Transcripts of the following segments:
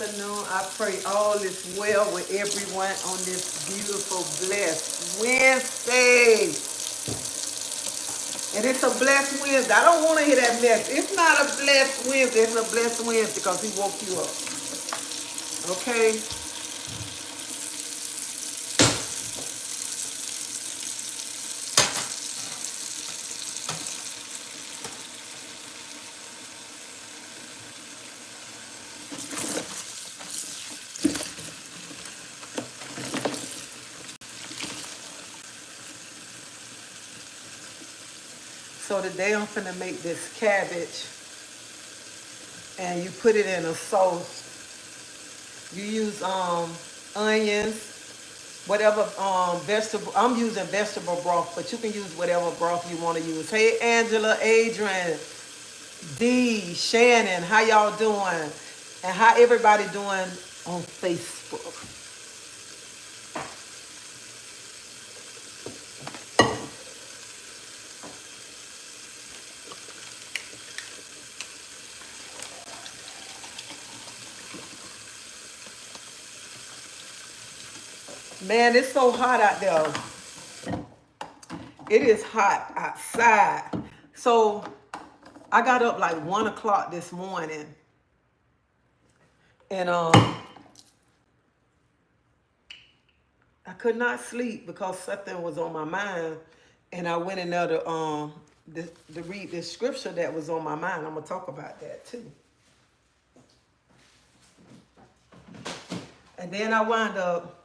afternoon. I pray all is well with everyone on this beautiful, blessed Wednesday. And it's a blessed Wednesday. I don't want to hear that mess. It's not a blessed Wednesday. It's a blessed Wednesday because he woke you up. Okay? So today I'm finna make this cabbage and you put it in a sauce. You use onions, whatever vegetable. I'm using vegetable broth, but you can use whatever broth you want to use. Hey Angela, Adrian, D, Shannon, how y'all doing? And how everybody doing on Facebook? Man, it's so hot out there. It is hot outside. So I got up like 1 o'clock this morning. And I could not sleep because something was on my mind. And I went in there to read this scripture that was on my mind. I'm gonna talk about that too. And then I wind up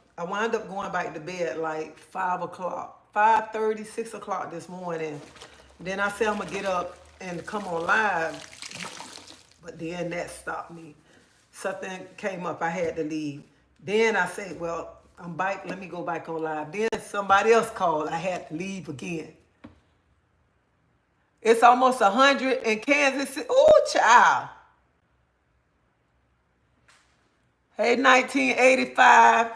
going back to bed like 5 o'clock, 5:30, 6 o'clock this morning. Then I said I'm gonna get up and come on live, but then that stopped me. Something came up, I had to leave. Then I said, well, I'm back, let me go back on live. Then somebody else called, I had to leave again. It's almost 100 in Kansas City. Oh, child. Hey, 1985.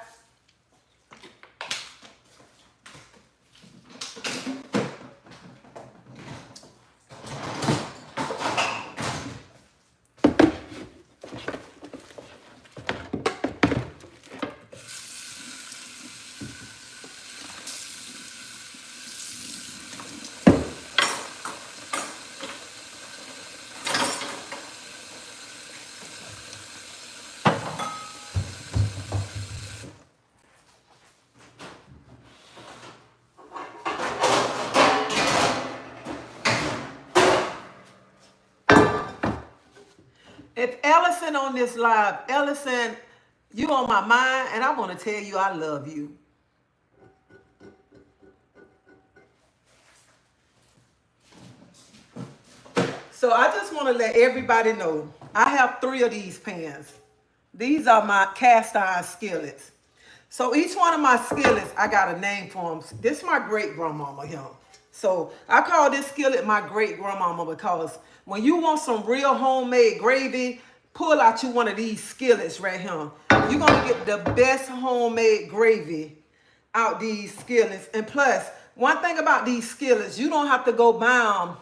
If Ellison on this live, Ellison, you on my mind, and I want to tell you I love you. So I just want to let everybody know, I have 3 of these pans. These are my cast iron skillets. So each one of my skillets, I got a name for them. This is my great grandmama here. So I call this skillet my great grandmama because when you want some real homemade gravy, pull out you one of these skillets right here. You're going to get the best homemade gravy out these skillets. And plus, one thing about these skillets, you don't have to go buy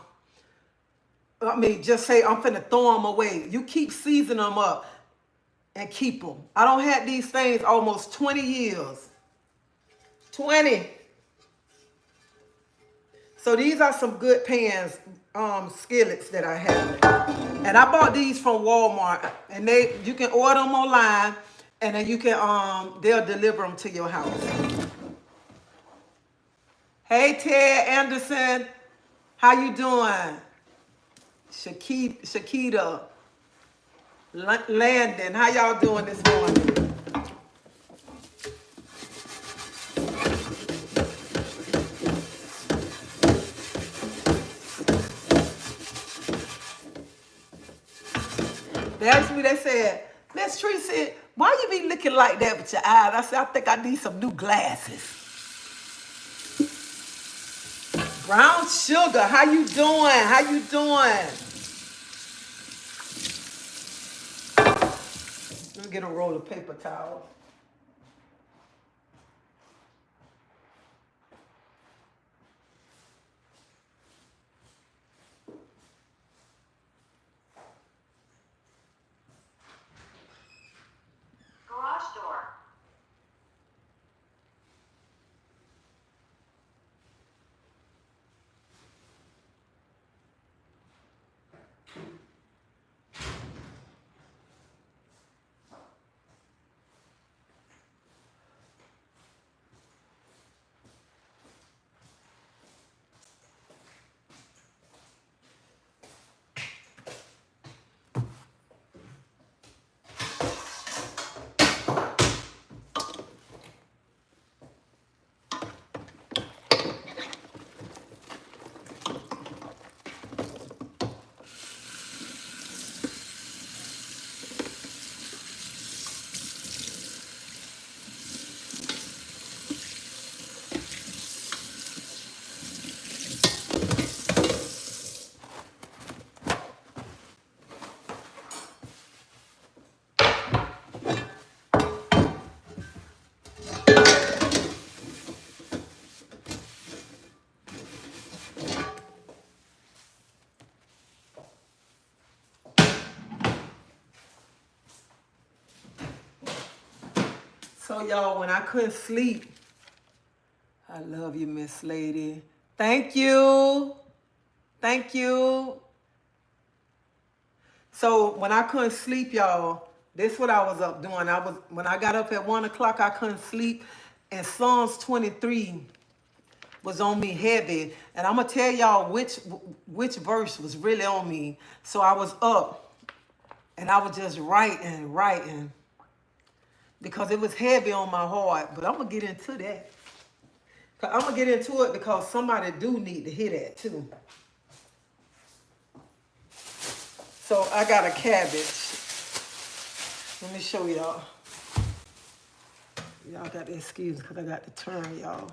them. I mean, just say, I'm finna throw them away. You keep seasoning them up and keep them. I don't have these things almost 20 years. 20. So these are some good pans, skillets that I have. And I bought these from Walmart. And you can order them online. And then you can, they'll deliver them to your house. Hey, Ted Anderson. How you doing? Shakita. Landon. How y'all doing this morning? They asked me, they said, Miss Treasie, why you be looking like that with your eyes? I said, I think I need some new glasses. Brown Sugar, how you doing? How you doing? Let me get a roll of paper towels. So y'all, when I couldn't sleep, I love you, Miss Lady. Thank you. Thank you. So when I couldn't sleep, y'all, this what I was up doing. When I got up at 1 o'clock, I couldn't sleep. And Psalms 23 was on me heavy. And I'm gonna tell y'all which verse was really on me. So I was up and I was just writing. Because it was heavy on my heart. But I'm gonna get into that. I'm gonna get into it because somebody do need to hear that too. So I got a cabbage. Let me show y'all. Y'all got to excuse me because I got to turn y'all.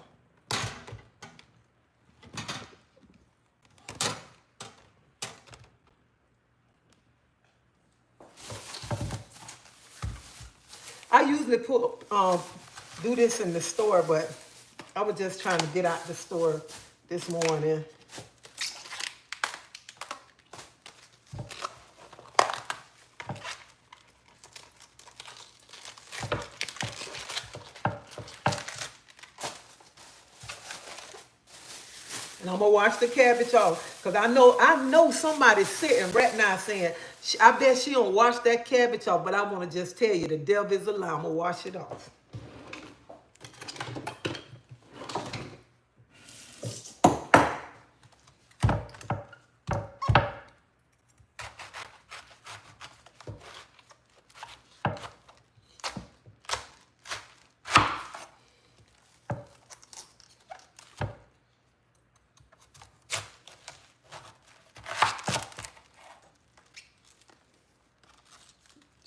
I usually do this in the store, but I was just trying to get out the store this morning. And I'm gonna wash the cabbage off because I know somebody's sitting right now saying, I bet she don't wash that cabbage off, but I want to just tell you the devil is a lie. I'm gonna wash it off.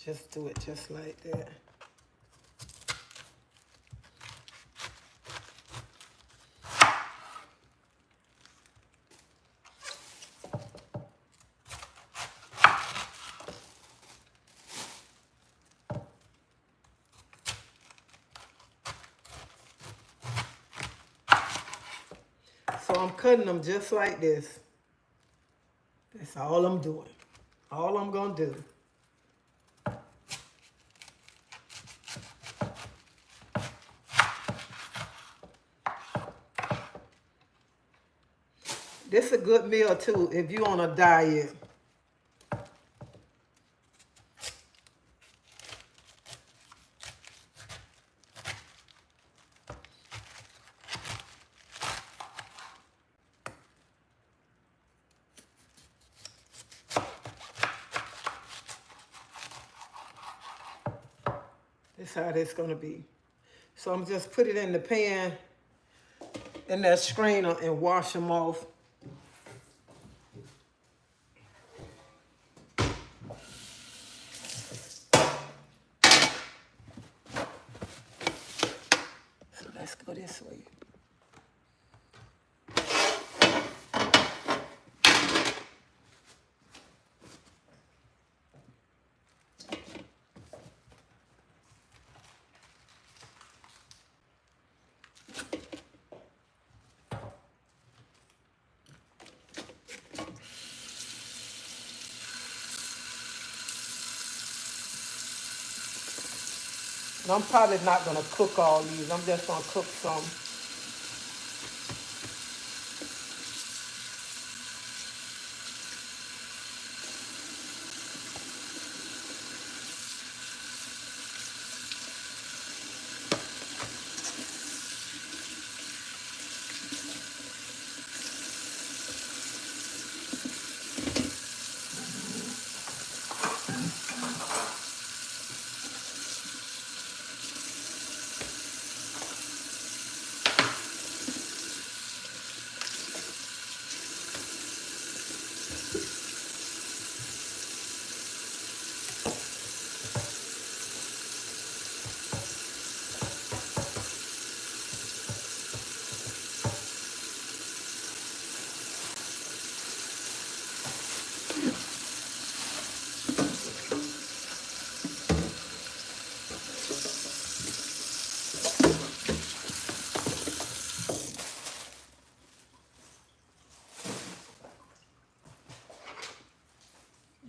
Just do it just like that. So I'm cutting them just like this. That's all I'm doing. All I'm gonna do. This is a good meal too if you're on a diet. This is how this gonna be. So I'm just put it in the pan in that strainer and wash them off. So let's go this way. And I'm probably not gonna cook all these. I'm just gonna cook some.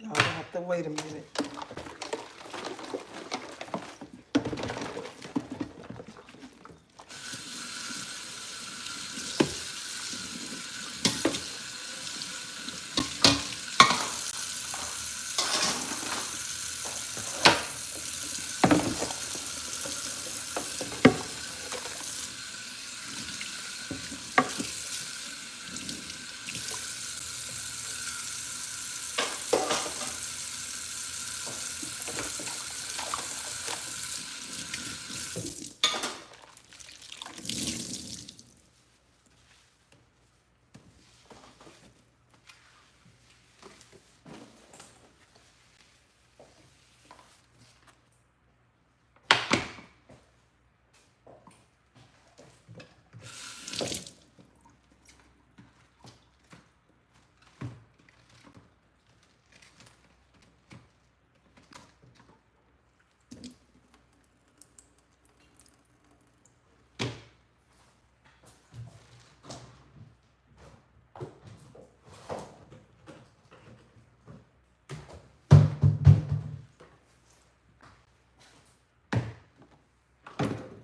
Y'all have to wait a minute.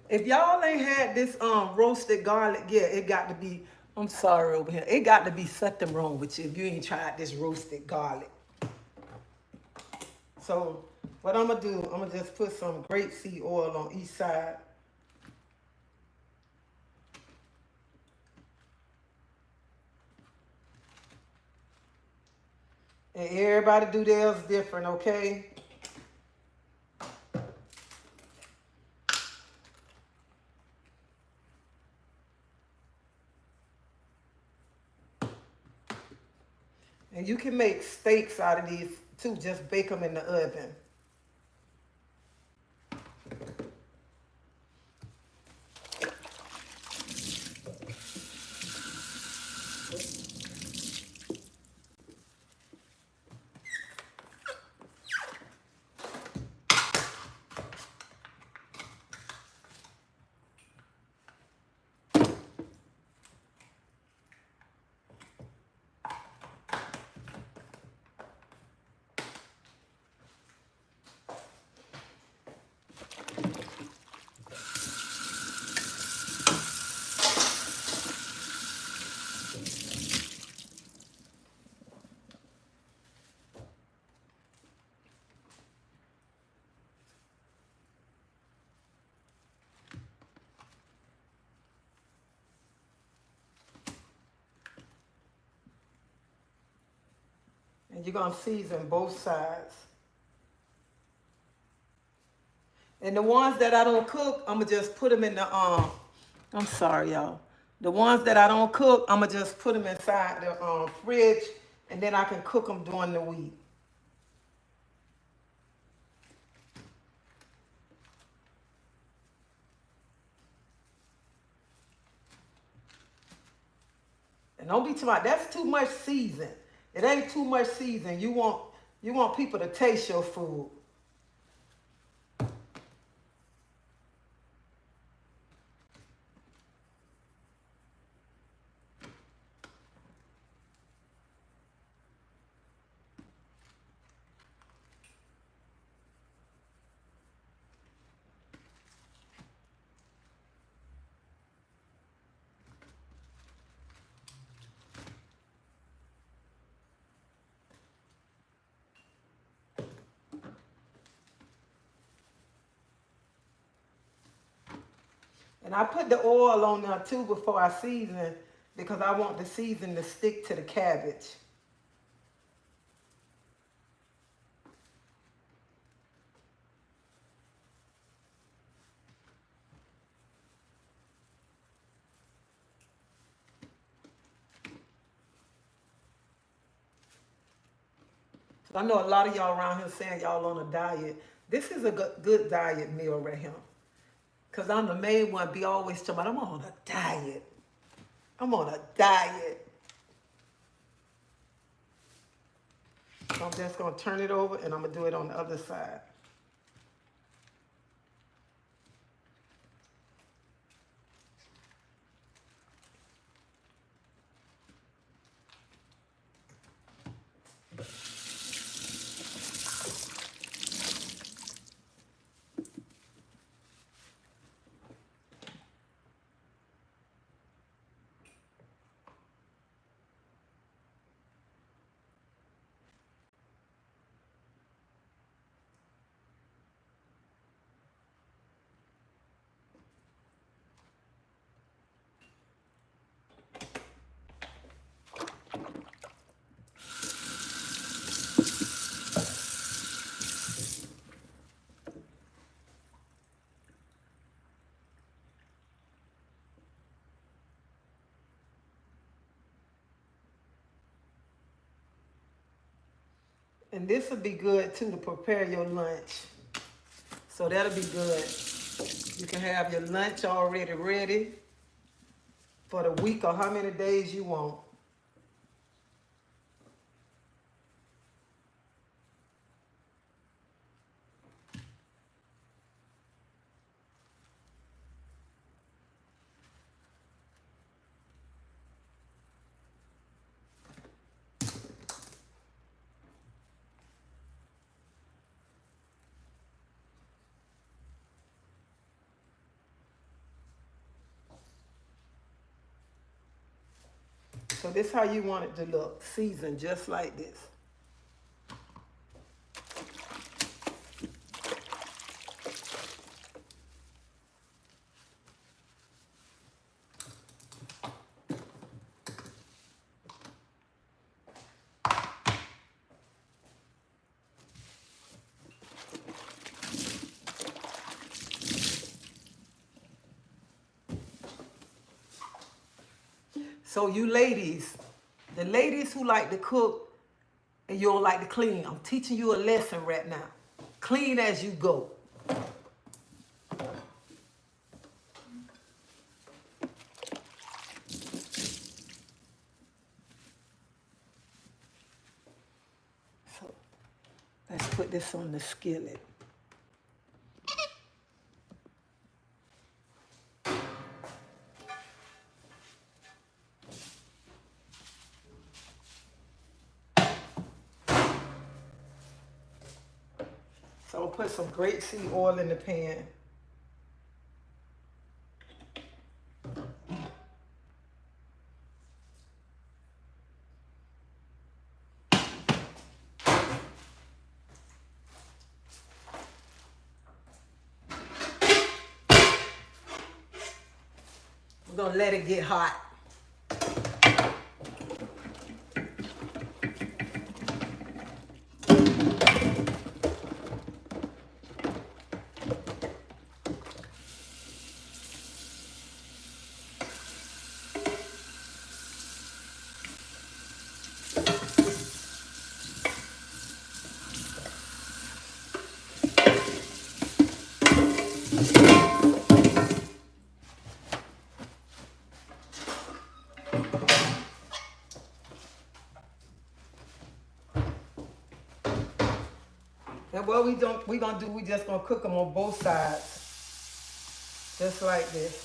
If y'all ain't had this roasted garlic yet, it got to be, I'm sorry over here, it got to be something wrong with you if you ain't tried this roasted garlic. So what I'm gonna do, I'm gonna just put some grapeseed oil on each side. And everybody do theirs different, okay? And you can make steaks out of these too, just bake them in the oven. And you're gonna season both sides. And the ones that I don't cook, I'm gonna just put them in the I'm sorry, y'all. The ones that I don't cook, I'm gonna just put them inside the fridge, and then I can cook them during the week. And don't be too much. That's too much season. It ain't too much season. You want people to taste your food. And I put the oil on there too before I season because I want the season to stick to the cabbage. So I know a lot of y'all around here saying y'all on a diet. This is a good diet meal right here. Because I'm the main one be always talking about, I'm on a diet. I'm on a diet. So I'm just going to turn it over and I'm going to do it on the other side. And this will be good too to prepare your lunch. So that'll be good. You can have your lunch already ready for the week or how many days you want. So this is how you want it to look, seasoned just like this. So you ladies, the ladies who like to cook and you don't like to clean, I'm teaching you a lesson right now. Clean as you go. So let's put this on the skillet. So I'll put some grapeseed oil in the pan. We're gonna let it get hot. And what we gonna do, we just gonna cook them on both sides. Just like this.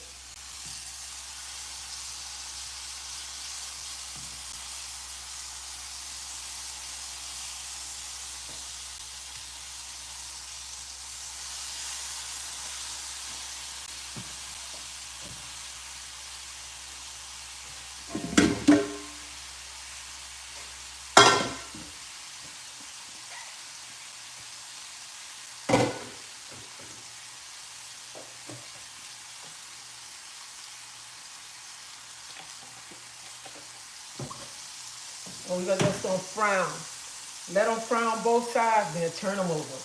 And we're just gonna frown. Let them frown both sides, then turn them over.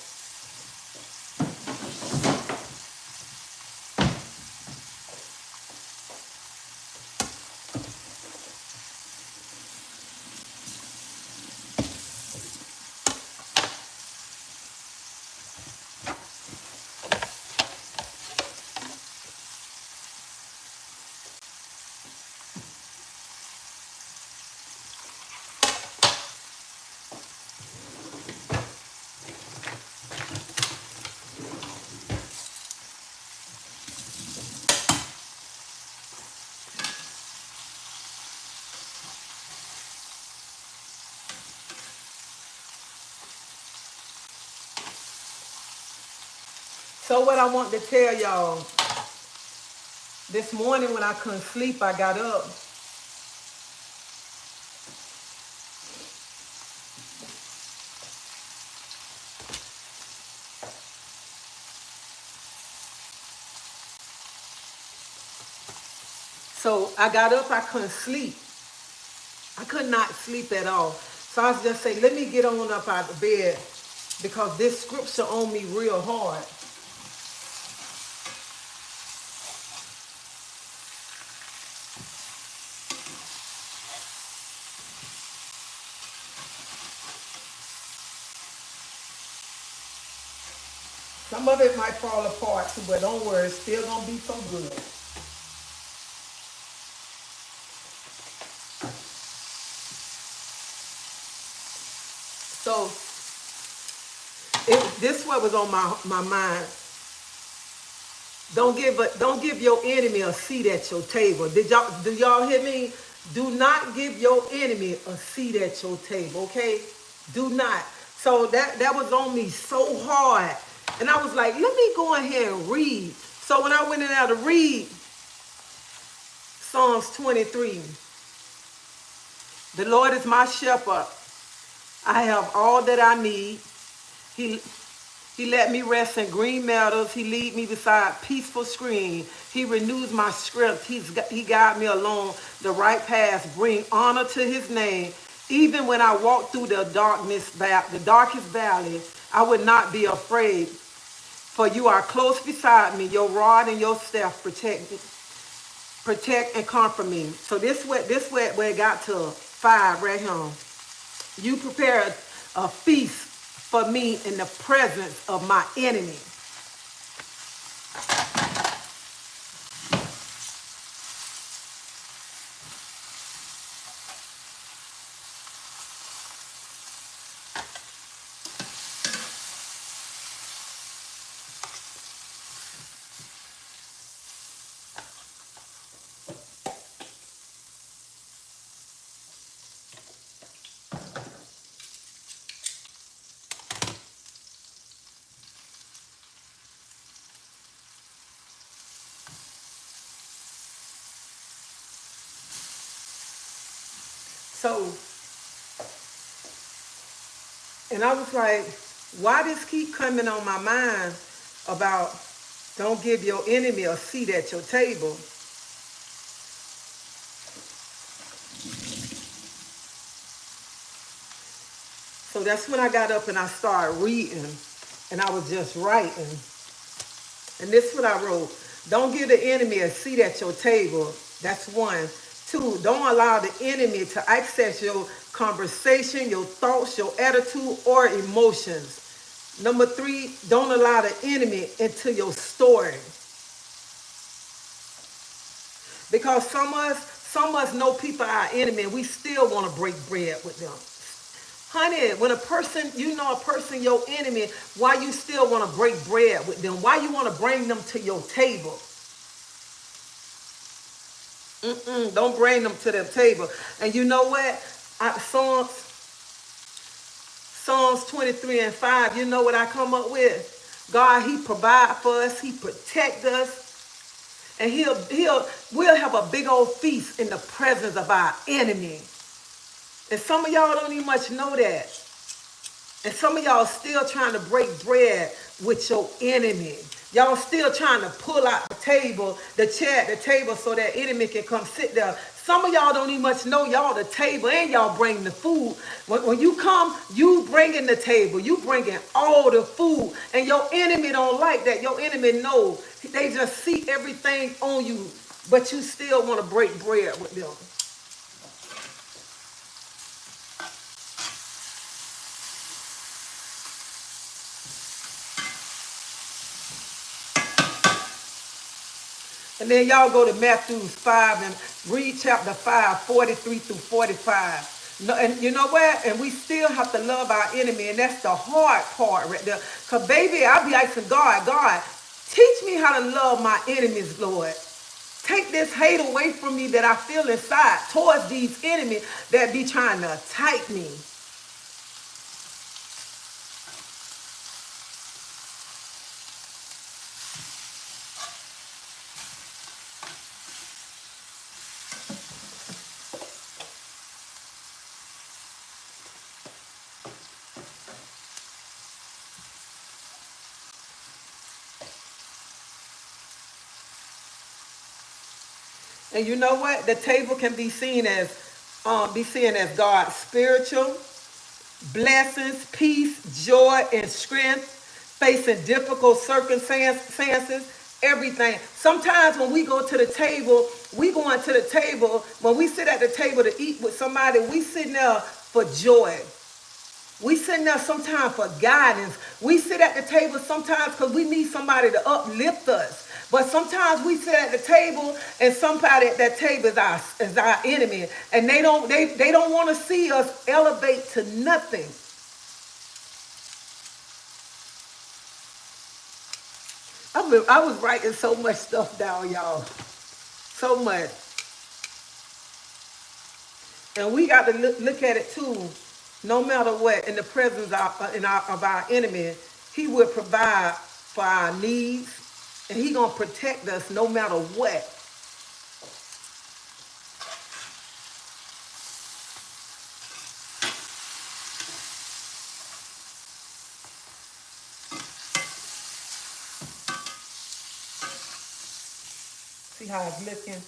So what I want to tell y'all, this morning when I couldn't sleep, I got up. So I got up, I couldn't sleep. I could not sleep at all. So I was just saying, let me get on up out of bed because this scripture on me real hard. Some of it might fall apart too, but don't worry, it's still gonna be so good. So this what was on my mind. Don't give your enemy a seat at your table. Do y'all hear me? Do not give your enemy a seat at your table, okay? Do not. So that was on me so hard. And I was like, let me go ahead and read. So when I went in there to read Psalms 23, The Lord is my shepherd. I have all that I need. He He let me rest in green meadows. He lead me beside peaceful stream. He renews my strength. He guide me along the right path. Bring honor to his name. Even when I walk through the darkest valley, I would not be afraid. For you are close beside me. Your rod and your staff protect and comfort me. So this where it got to 5 right here. You prepared a feast for me in the presence of my enemy. So, and I was like, why this keep coming on my mind about don't give your enemy a seat at your table? So that's when I got up and I started reading, and I was just writing. And this is what I wrote. Don't give the enemy a seat at your table. That's 1. 2, don't allow the enemy to access your conversation, your thoughts, your attitude, or emotions. Number 3, don't allow the enemy into your story. Because some of us know people are our enemy and we still want to break bread with them. Honey, when a person, your enemy, why you still want to break bread with them? Why you want to bring them to your table? Don't bring them to the table. And you know what? Psalms 23 and 5, you know what I come up with? God, he provide for us. He protect us. And we'll have a big old feast in the presence of our enemy. And some of y'all don't even much know that. And some of y'all still trying to break bread with your enemy. Y'all still trying to pull out the table, the chair at the table so that enemy can come sit there. Some of y'all don't even much know y'all the table and y'all bring the food. When you come, you bringing the table. You bringing all the food. And your enemy don't like that. Your enemy know. They just see everything on you, but you still want to break bread with them. And then y'all go to Matthew 5 and read chapter 5, 43 through 45. And you know what? And we still have to love our enemy. And that's the hard part right there. Because, baby, I be asking God, teach me how to love my enemies, Lord. Take this hate away from me that I feel inside towards these enemies that be trying to attack me. And you know what? The table can be seen as God's spiritual blessings, peace, joy, and strength, facing difficult circumstances, everything. Sometimes when we go to the table, when we sit at the table to eat with somebody, we sitting there for joy. We sitting there sometimes for guidance. We sit at the table sometimes because we need somebody to uplift us. But sometimes we sit at the table and somebody at that table is our enemy. And they don't want to see us elevate to nothing. I was writing so much stuff down, y'all. So much. And we got to look at it too. No matter what, in the presence of our enemy, he will provide for our needs. And he going to protect us no matter what. See how it's looking?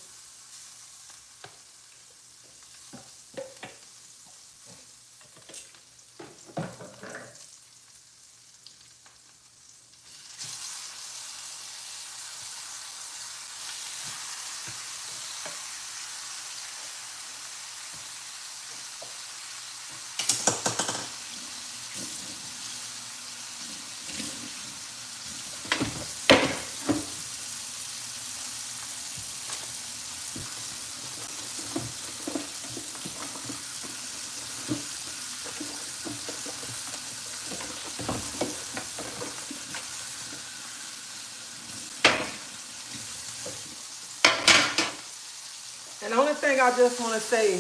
And the only thing I just want to say,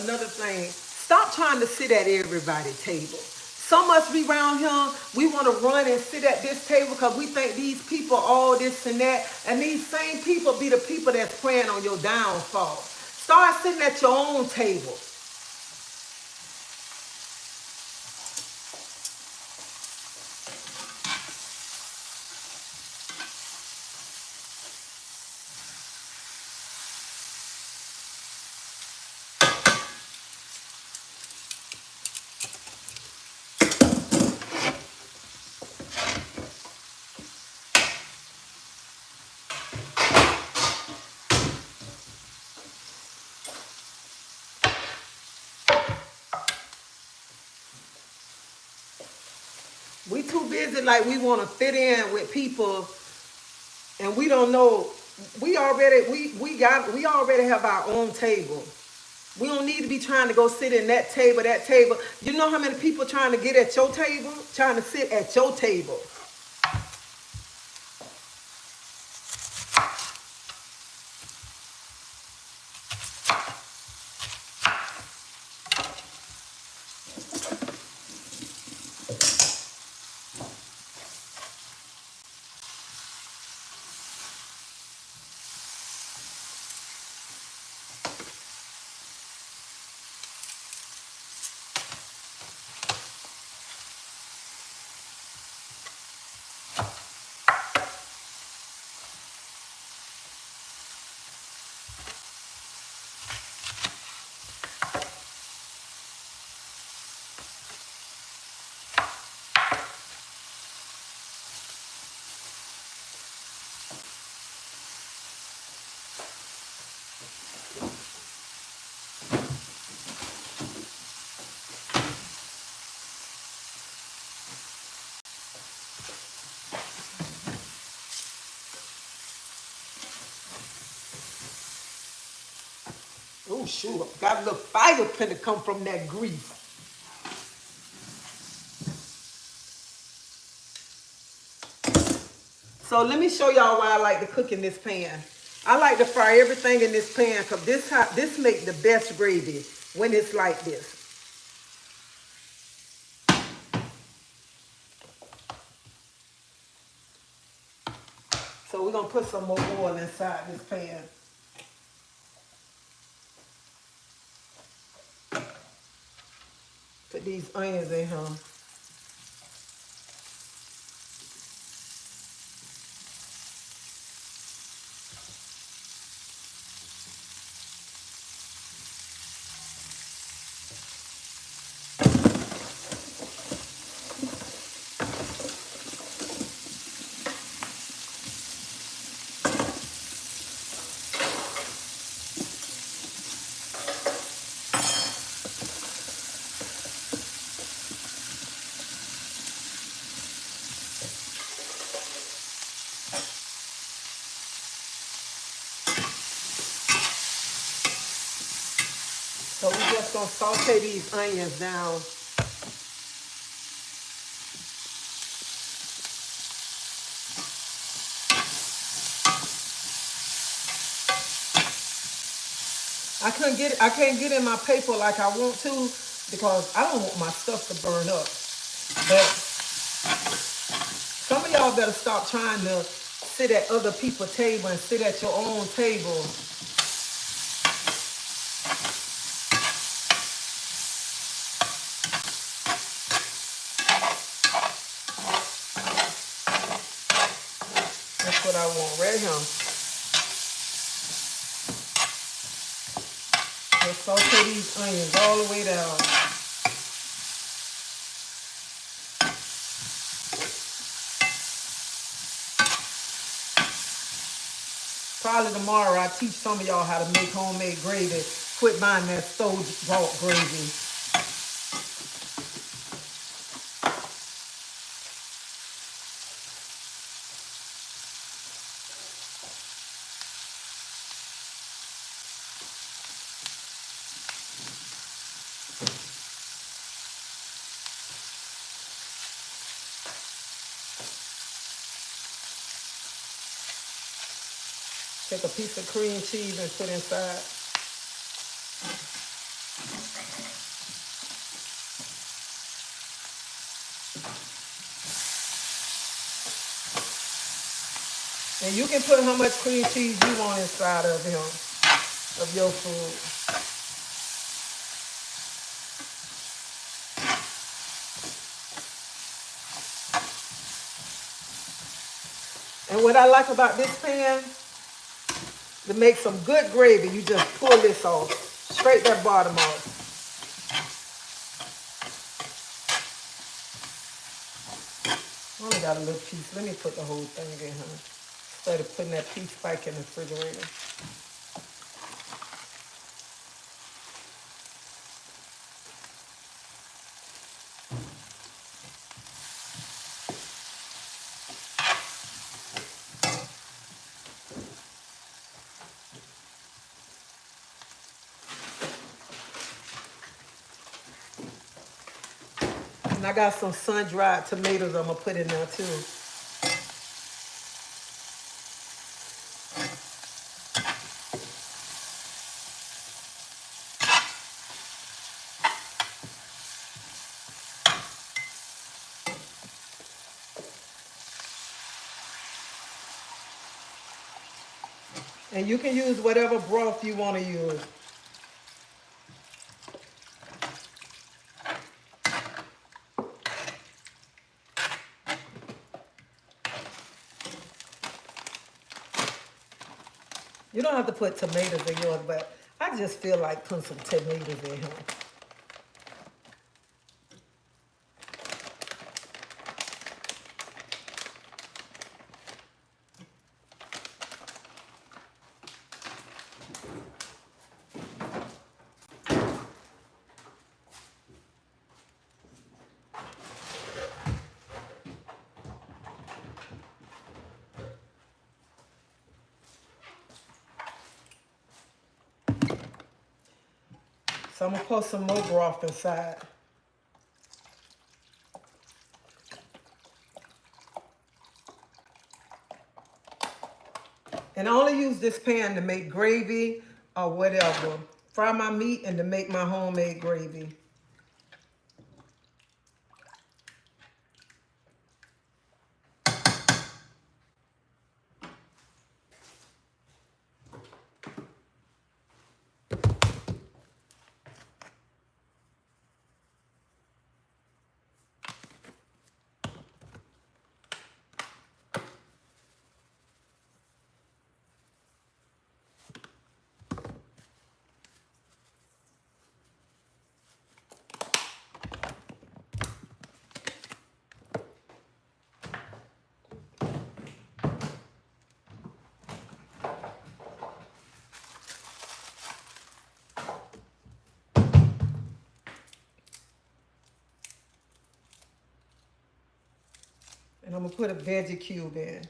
another thing, stop trying to sit at everybody's table. Some of us be around here, we want to run and sit at this table because we think these people all this and that. And these same people be the people that's praying on your downfall. Start sitting at your own table. We too busy like we want to fit in with people, and we don't know. We already have our own table. We don't need to be trying to go sit in that table, that table. You know how many people trying to get at your table, trying to sit at your table. Oh, sure. Got a little fire finna come from that grease. So let me show y'all why I like to cook in this pan. I like to fry everything in this pan because this make the best gravy when it's like this. So we're going to put some more oil inside this pan. Put these onions in here. So we're just going to saute these onions down. I can't get in my paper like I want to because I don't want my stuff to burn up. But some of y'all better stop trying to sit at other people's table and sit at your own table. That's what I want right here. Just saute these onions all the way down. Probably tomorrow I teach some of y'all how to make homemade gravy. Quit buying that store-bought gravy. Take a piece of cream cheese and put inside. And you can put how much cream cheese you want inside of him, of your food. And what I like about this pan, to make some good gravy, you just pull this off. Scrape that bottom off. I only got a little piece. Let me put the whole thing in here. Instead of putting that piece back in the refrigerator. And I got some sun-dried tomatoes I'm going to put in there too. And you can use whatever broth you want to use. You don't have to put tomatoes in yours, but I just feel like putting some tomatoes in here. So I'm going to put some more broth inside. And I only use this pan to make gravy or whatever. Fry my meat and to make my homemade gravy. And I'm going to put a veggie cube in.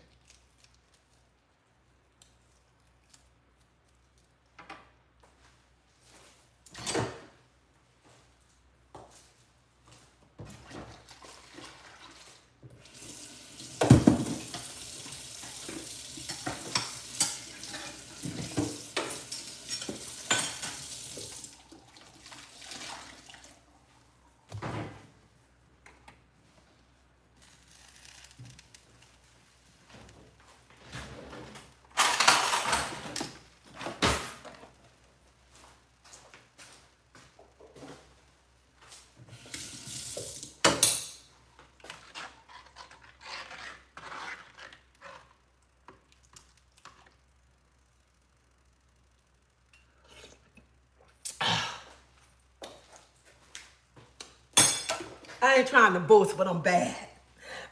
I ain't trying to boast, but I'm bad.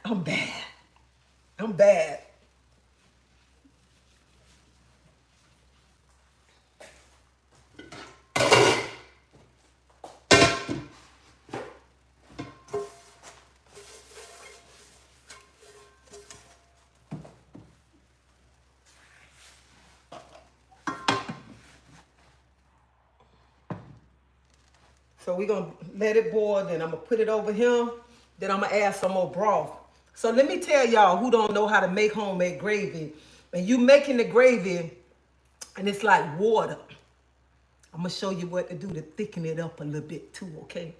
I'm bad. I'm bad. So we're going to let it boil. Then I'm going to put it over here. Then I'm going to add some more broth. So let me tell y'all who don't know how to make homemade gravy. When you making the gravy and it's like water, I'm going to show you what to do to thicken it up a little bit too, okay?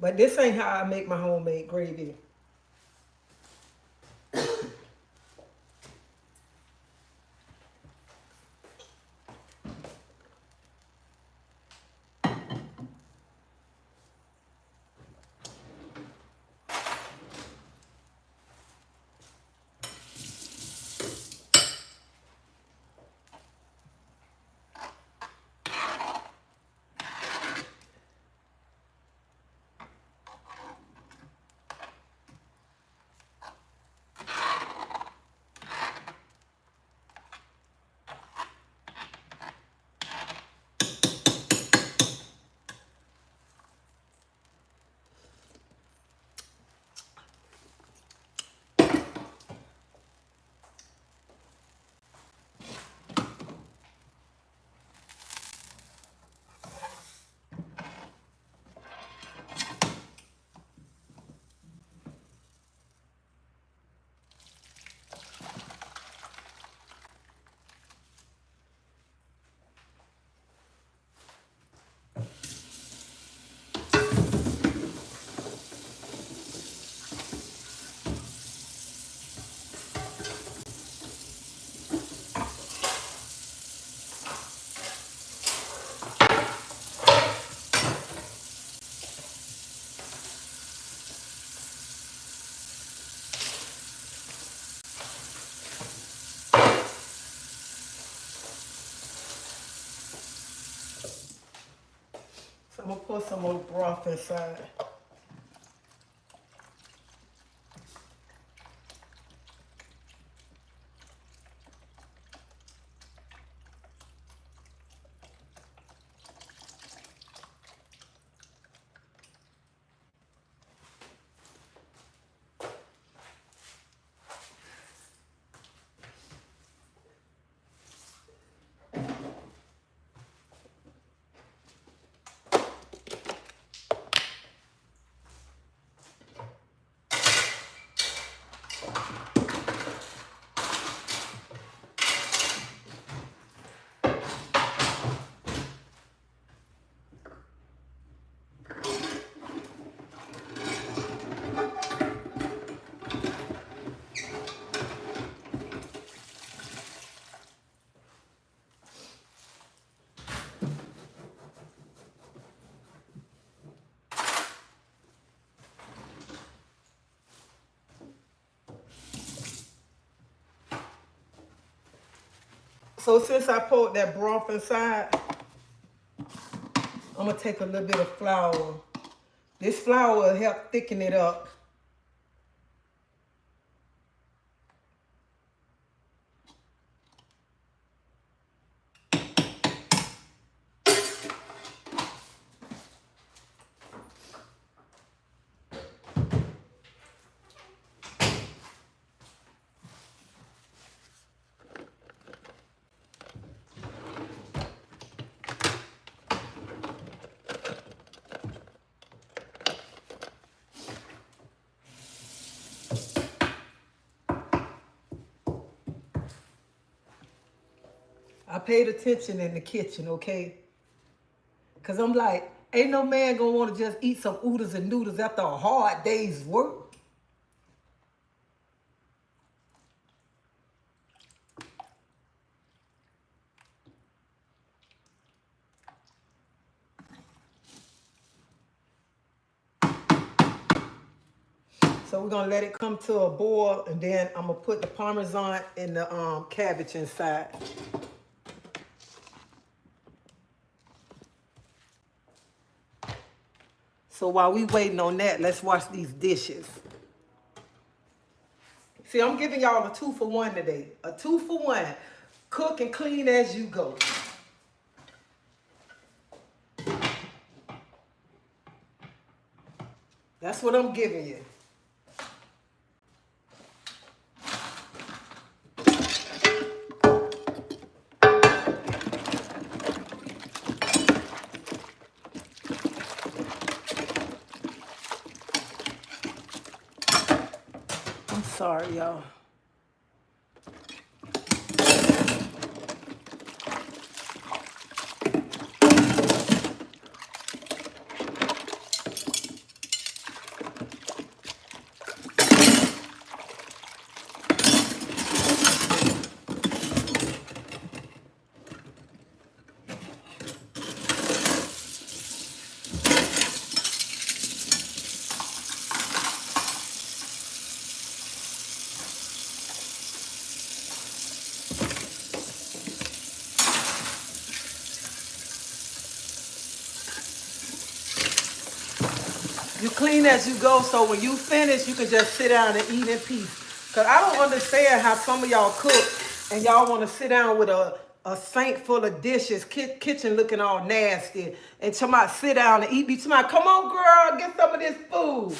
But this ain't how I make my homemade gravy. So I'm going to put some more broth inside. So since I poured that broth inside, I'm going to take a little bit of flour. This flour will help thicken it up. I paid attention in the kitchen, okay? Because I'm like, ain't no man going to want to just eat some oodles and noodles after a hard day's work. So we're going to let it come to a boil, and then I'm going to put the Parmesan and the cabbage inside. So while we waiting on that, let's wash these dishes. See, I'm giving y'all a 2-for-1 today. A 2-for-1. Cook and clean as you go. That's what I'm giving you. I'm sorry, y'all. You clean as you go, so when you finish, you can just sit down and eat in peace. Because I don't understand how some of y'all cook and y'all want to sit down with a sink full of dishes, kitchen looking all nasty, and somebody sit down and eat. Be somebody, come on, girl, get some of this food.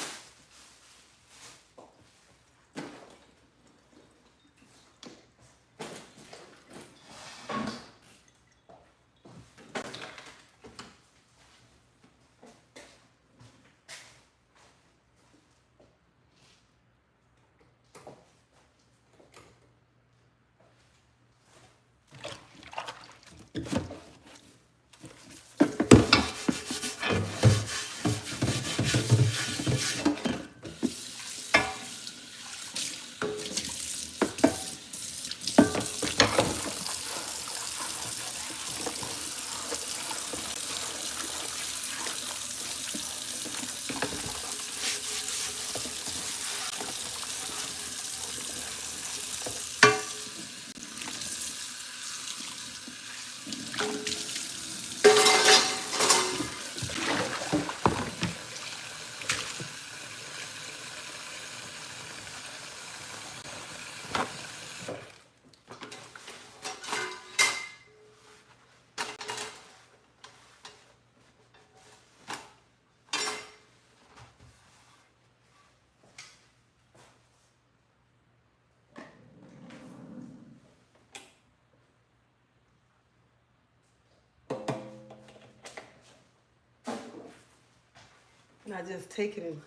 Now just take it and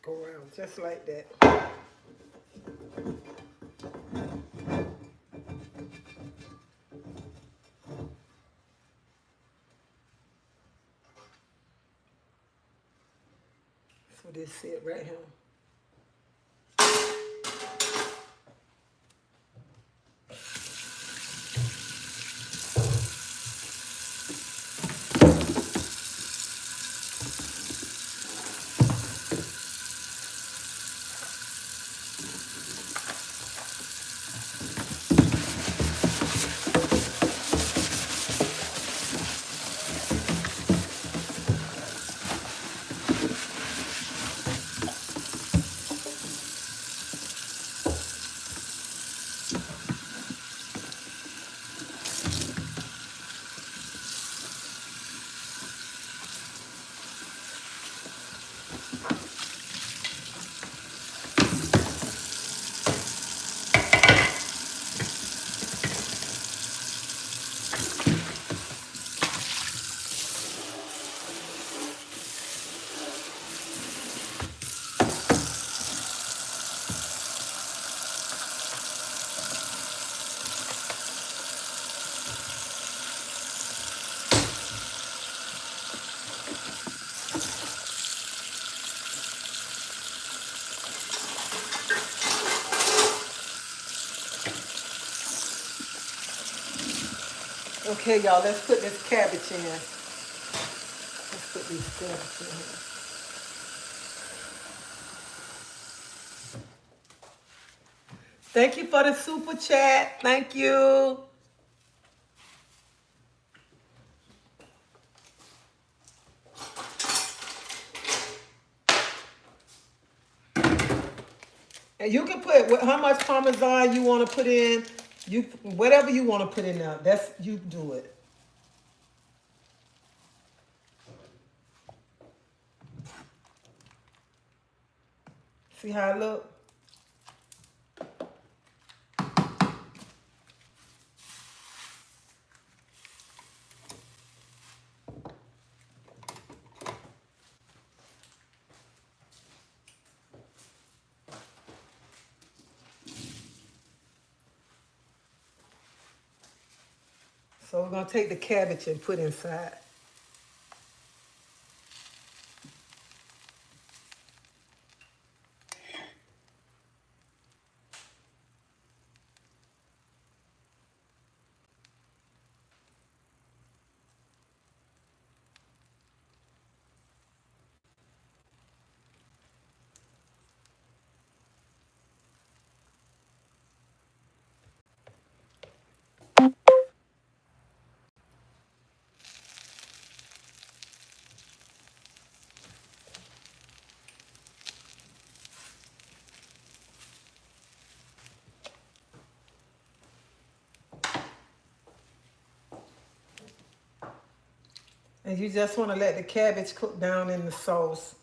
go around just like that. So this sit right here. Okay, y'all, let's put this cabbage in. Let's put these cabbage in here. Thank you for the super chat. Thank you. And you can put how much Parmesan you want to put in. Whatever you want to put in there. That's you do it. See how it look? So we're gonna take the cabbage and put inside. And you just want to let the cabbage cook down in the sauce.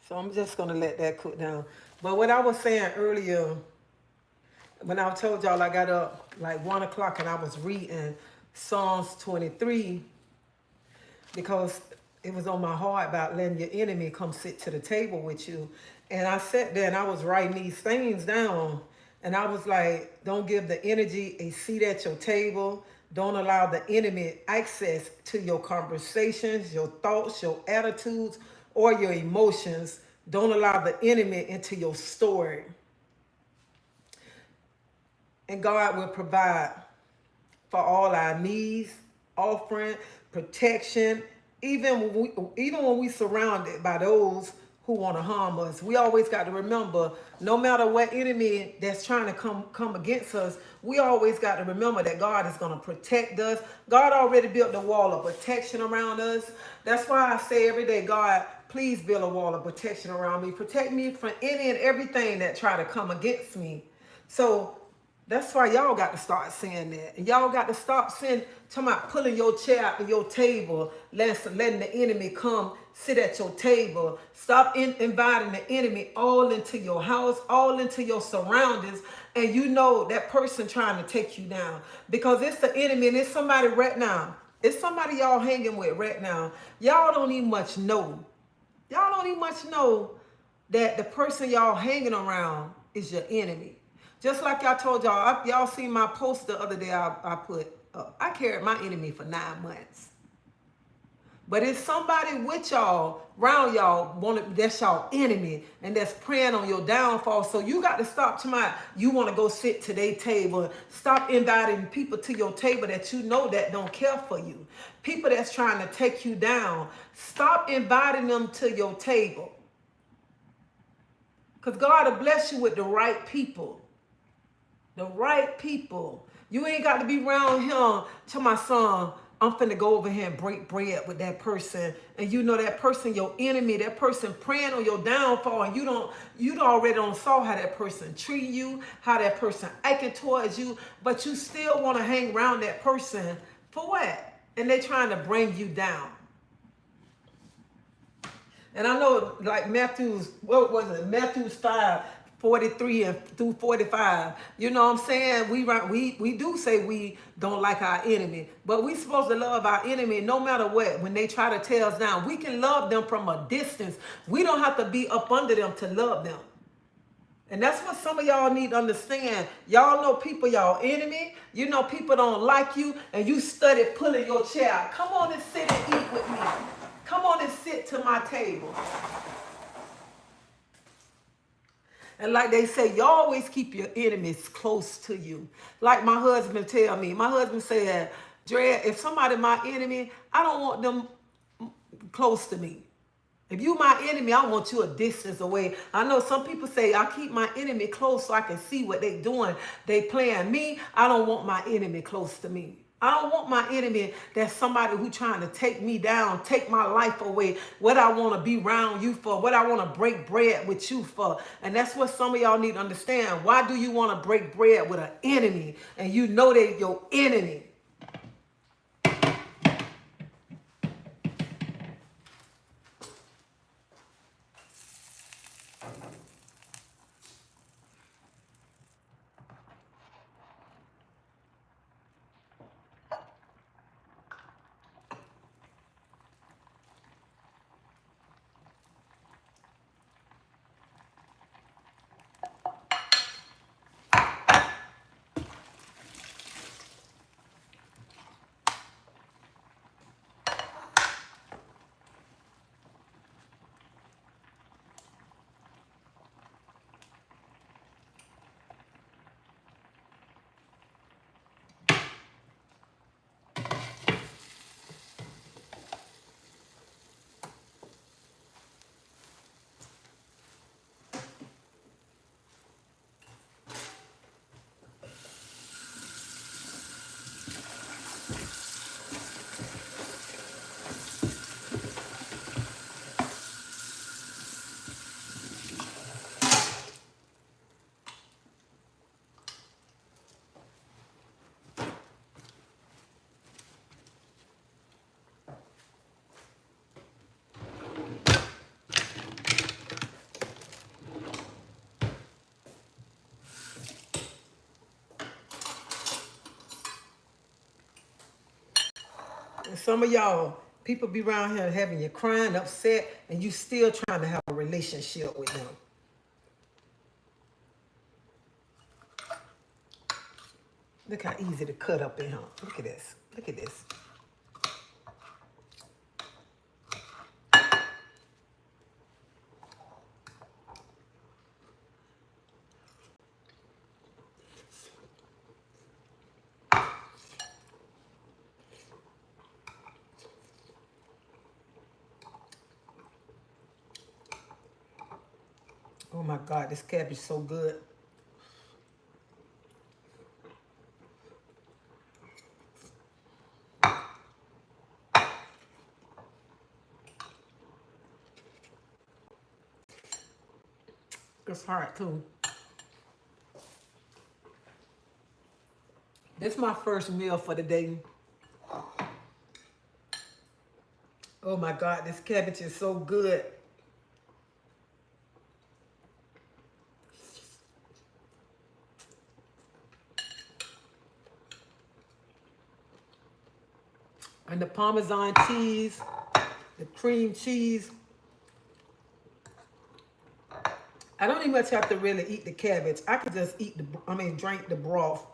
So I'm just gonna let that cook down. But what I was saying earlier, when I told y'all I got up like 1 o'clock and I was reading Psalms 23 because it was on my heart about letting your enemy come sit to the table with you. And I sat there and I was writing these things down. And I was like, don't give the energy a seat at your table. Don't allow the enemy access to your conversations, your thoughts, your attitudes, or your emotions. Don't allow the enemy into your story. And God will provide for all our needs, offering, protection, even when we surrounded by those who want to harm us. We always got to remember, no matter what enemy that's trying to come against us, we always got to remember that God is going to protect us. God already built the wall of protection around us. That's why I say every day, God, please build a wall of protection around me. Protect me from any and everything that try to come against me. So that's why y'all got to start saying that. And y'all got to stop talking about pulling your chair out to your table, letting the enemy come sit at your table. Stop inviting the enemy all into your house, all into your surroundings. And you know that person trying to take you down. Because it's the enemy and it's somebody right now It's somebody y'all hanging with right now. Y'all don't even much know. Y'all don't even much know that the person y'all hanging around is your enemy. Just like I told y'all, y'all seen my post the other day I put up. I carried my enemy for 9 months. But it's somebody with y'all, around y'all, that's y'all enemy, and that's praying on your downfall. So you got to stop tonight. You want to go sit to their table. Stop inviting people to your table that you know that don't care for you. People that's trying to take you down. Stop inviting them to your table. Because God will bless you with the right people. The right people. You ain't got to be around him. Tell my son, I'm finna go over here and break bread with that person. And you know that person, your enemy, that person praying on your downfall. And you already don't saw how that person treat you, how that person acting towards you. But you still want to hang around that person for what? And they're trying to bring you down. And I know, like Matthew's, what was it? Matthew's 5:43 and through 45. You know what I'm saying? We do say we don't like our enemy, but we supposed to love our enemy no matter what. When they try to tear us down, we can love them from a distance. We don't have to be up under them to love them. And that's what some of y'all need to understand. Y'all know people y'all enemy. You know people don't like you, and you study pulling your chair out. Come on and sit and eat with me. Come on and sit to my table. And like they say, you always keep your enemies close to you. Like my husband tell me. My husband said, Dre, if somebody my enemy, I don't want them close to me. If you my enemy, I want you a distance away. I know some people say, I keep my enemy close so I can see what they doing. They playing me. I don't want my enemy close to me. I don't want my enemy that's somebody who trying to take me down, take my life away, what I want to be around you for, what I want to break bread with you for. And that's what some of y'all need to understand. Why do you want to break bread with an enemy and you know they're your enemy? And some of y'all, people be around here having you crying, upset, and you still trying to have a relationship with them. Look how easy to cut up in here. Look at this. Look at this. Oh my God, this cabbage is so good. It's hard too. This is my first meal for the day. Oh my God, this cabbage is so good. And the Parmesan cheese, the cream cheese. I don't even much have to really eat the cabbage. I could just eat drink the broth.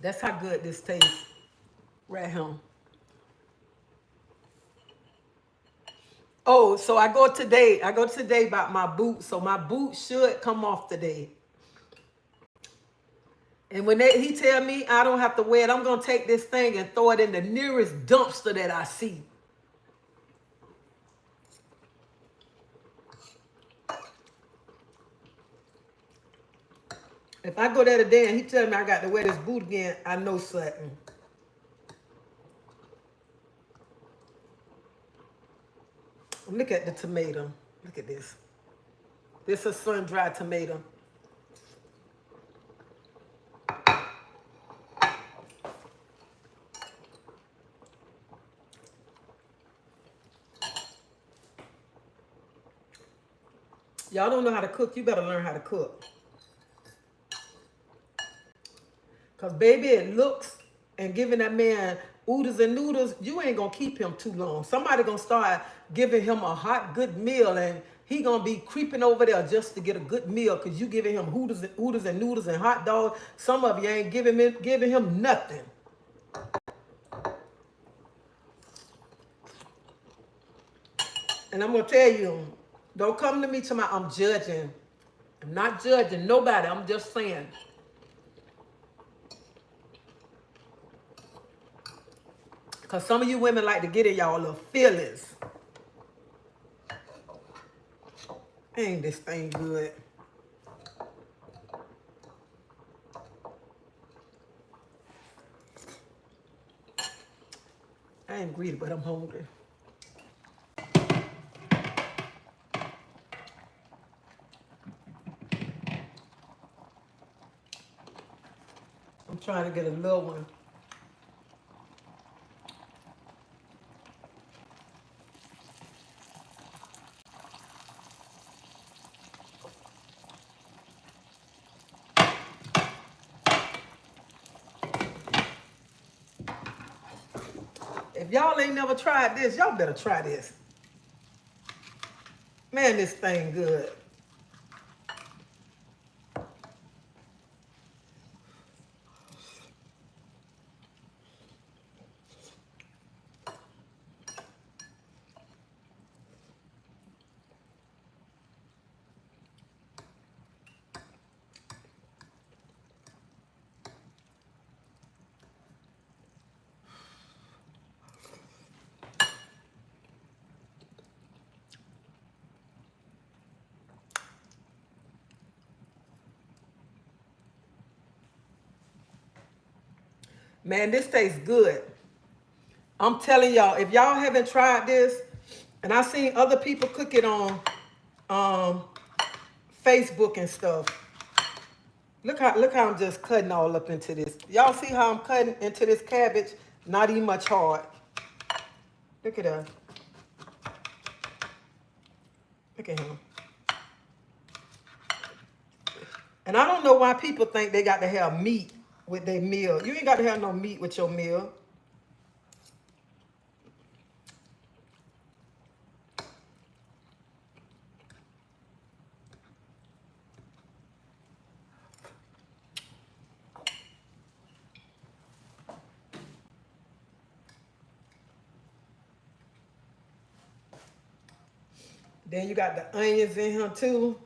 That's how good this tastes right here. Oh, so I go today about my boots. So my boots should come off today. And when he tell me I don't have to wear it, I'm going to take this thing and throw it in the nearest dumpster that I see. If I go there today and he tell me I got to wear this boot again, I know something. Look at the tomato. Look at this. This is a sun-dried tomato. Y'all don't know how to cook. You better learn how to cook. Because, baby, it looks and giving that man oodles and noodles, you ain't going to keep him too long. Somebody going to start giving him a hot, good meal, and he going to be creeping over there just to get a good meal because you giving him oodles and noodles and hot dogs. Some of you ain't giving him nothing. And I'm going to tell you, don't come to me I'm judging. I'm not judging nobody. I'm just saying. Because some of you women like to get in y'all little feelings. Ain't this thing good? I ain't greedy, but I'm hungry. I'm trying to get a little one. If y'all ain't never tried this, y'all better try this. Man, this thing good. Man, this tastes good. I'm telling y'all, if y'all haven't tried this, and I've seen other people cook it on Facebook and stuff. Look how I'm just cutting all up into this. Y'all see how I'm cutting into this cabbage? Not even much hard. Look at that. Look at him. And I don't know why people think they got to have meat with their meal. You ain't got to have no meat with your meal. Then you got the onions in here too.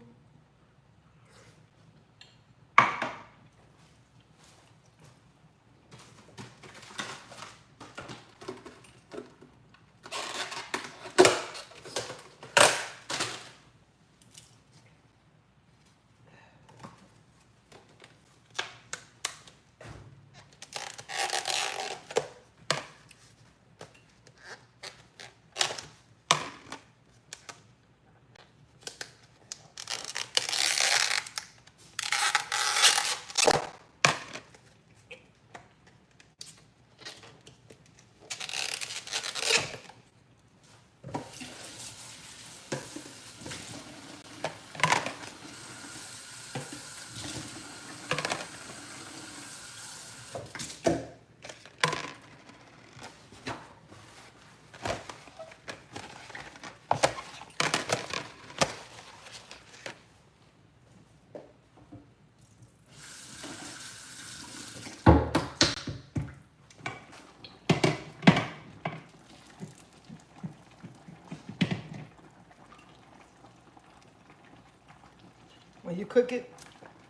cook it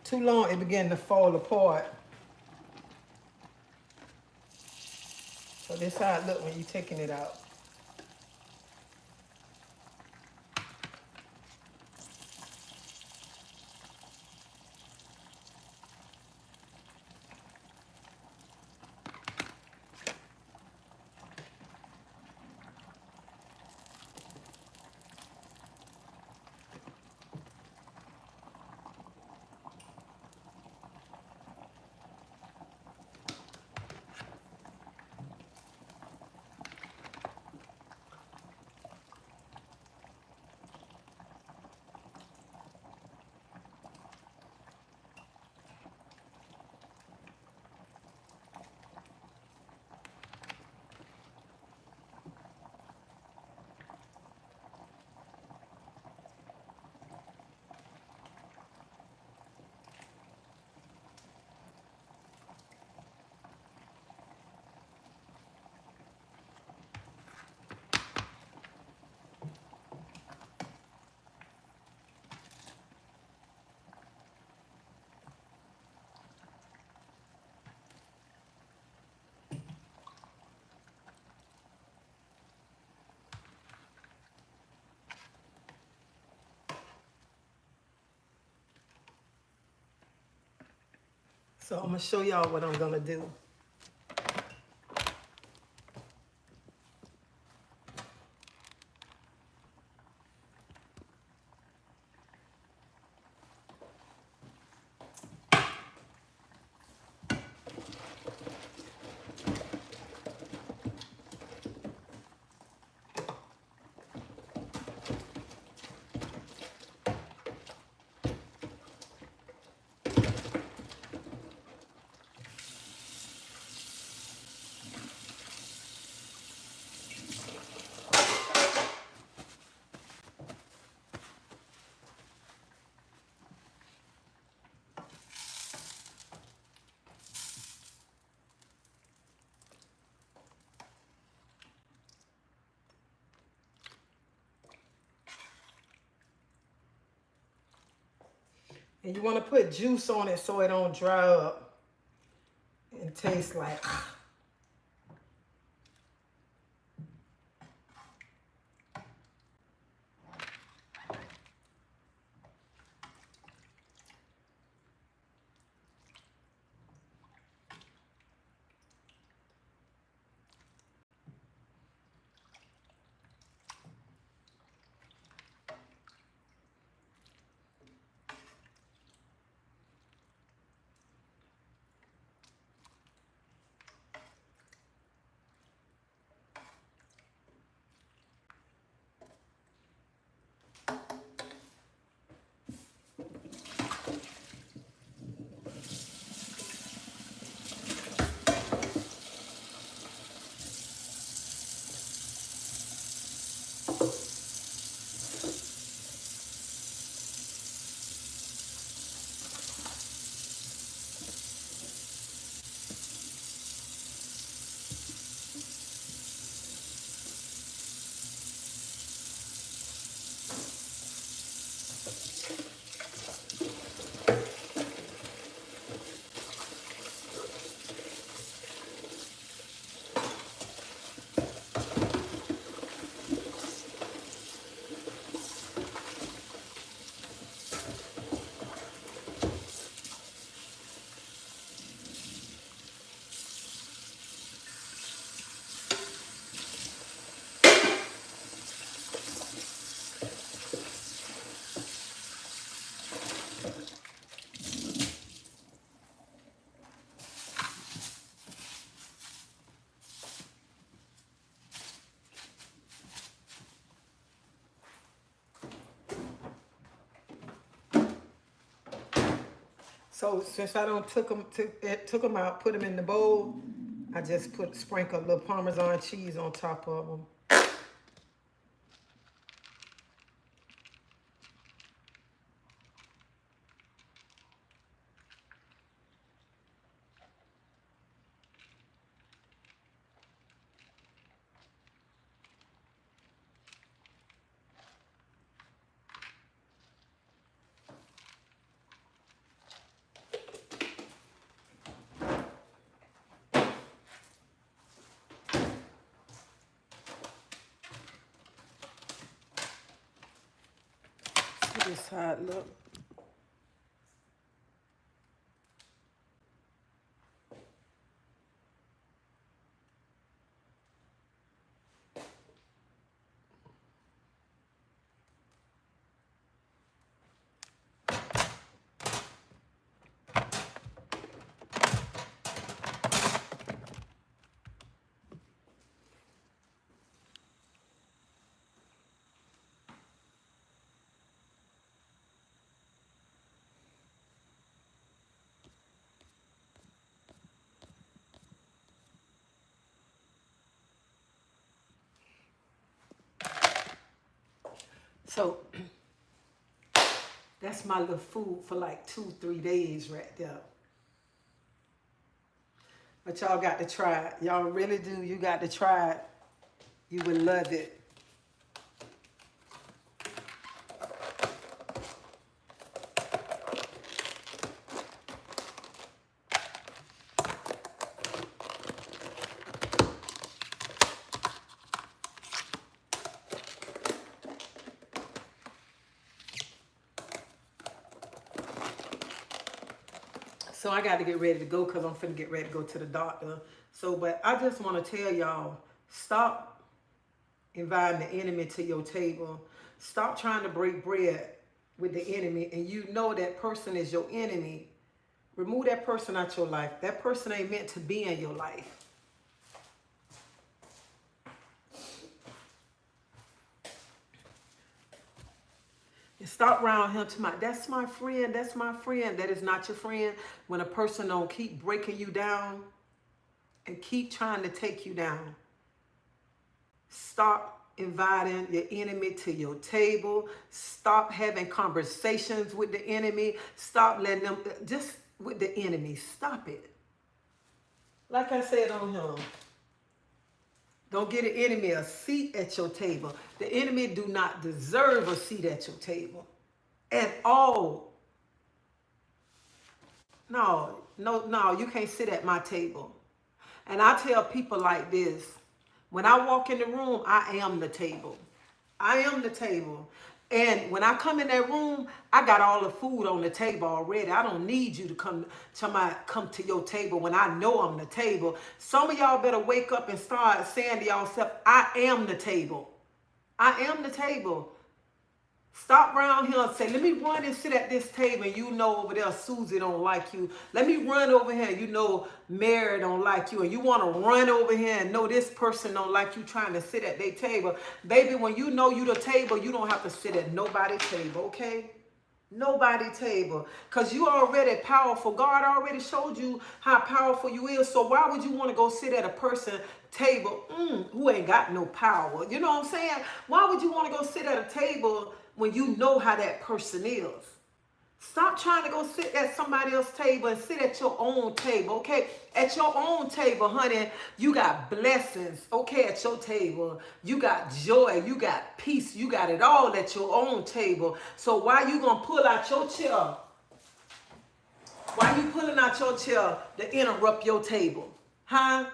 too long, it begin to fall apart. So this how it look when you're taking it out. So I'm gonna show y'all what I'm gonna do. And you want to put juice on it so it don't dry up and taste like. So since I don't took them out, put them in the bowl, I just sprinkle a little Parmesan cheese on top of them. this how it look. So that's my little food for like 2-3 days right there. But y'all got to try it. Y'all really do. You got to try it. You would love it. So I got to get ready to go because I'm finna get ready to go to the doctor. So, but I just want to tell y'all, stop inviting the enemy to your table. Stop trying to break bread with the enemy, and you know that person is your enemy. Remove that person out your life. That person ain't meant to be in your life. And stop around him to that's my friend, that's my friend. That is not your friend. When a person don't keep breaking you down and keep trying to take you down. Stop inviting your enemy to your table. Stop having conversations with the enemy. Stop letting them, just with the enemy. Stop it. Like I said on him. Don't get an enemy a seat at your table. The enemy do not deserve a seat at your table at all. No, you can't sit at my table. And I tell people like this, when I walk in the room, I am the table. I am the table. And when I come in that room, I got all the food on the table already. I don't need you to come to your table when I know I'm the table. Some of y'all better wake up and start saying to yourself, I am the table. I am the table. Stop around here and say, let me run and sit at this table, and you know over there Susie don't like you. Let me run over here and you know Mary don't like you, and you want to run over here and know this person don't like you trying to sit at their table. Baby, when you know you the table, you don't have to sit at nobody's table, okay? Nobody table. Because you already powerful. God already showed you how powerful you is. So why would you want to go sit at a person table who ain't got no power? You know what I'm saying? Why would you want to go sit at a table when you know how that person is? Stop trying to go sit at somebody else's table and sit at your own table, okay? At your own table, honey, you got blessings, okay, at your table. You got joy, you got peace, you got it all at your own table. So why you gonna pull out your chair? Why you pulling out your chair to interrupt your table? Huh?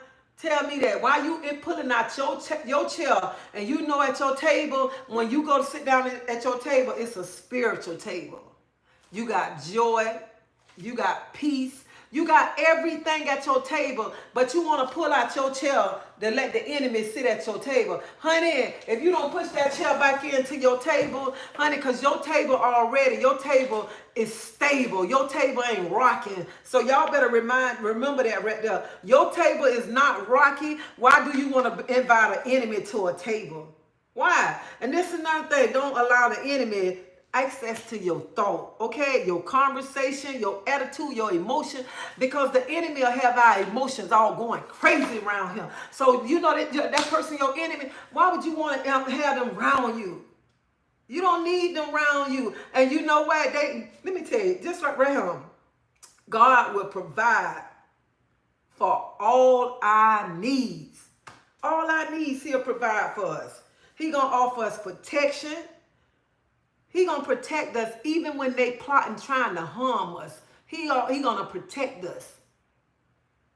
Tell me that. Why you pulling out your chair, and you know at your table, when you go to sit down at your table, it's a spiritual table. You got joy, you got peace, you got everything at your table, but you want to pull out your chair to let the enemy sit at your table. Honey, if you don't push that chair back into your table, honey, because your table is stable. Your table ain't rocking. So y'all better remember that right there. Your table is not rocky. Why do you want to invite an enemy to a table? Why? And this is another thing. Don't allow the enemy access to your thought, okay? Your conversation, your attitude, your emotion, because the enemy will have our emotions all going crazy around him. So you know that person, your enemy, why would you want to have them around you? You don't need them around you. And you know what? Let me tell you, just right here, God will provide for all our needs. All our needs he'll provide for us. He gonna offer us protection. He gonna protect us even when they plot and trying to harm us. He gonna protect us.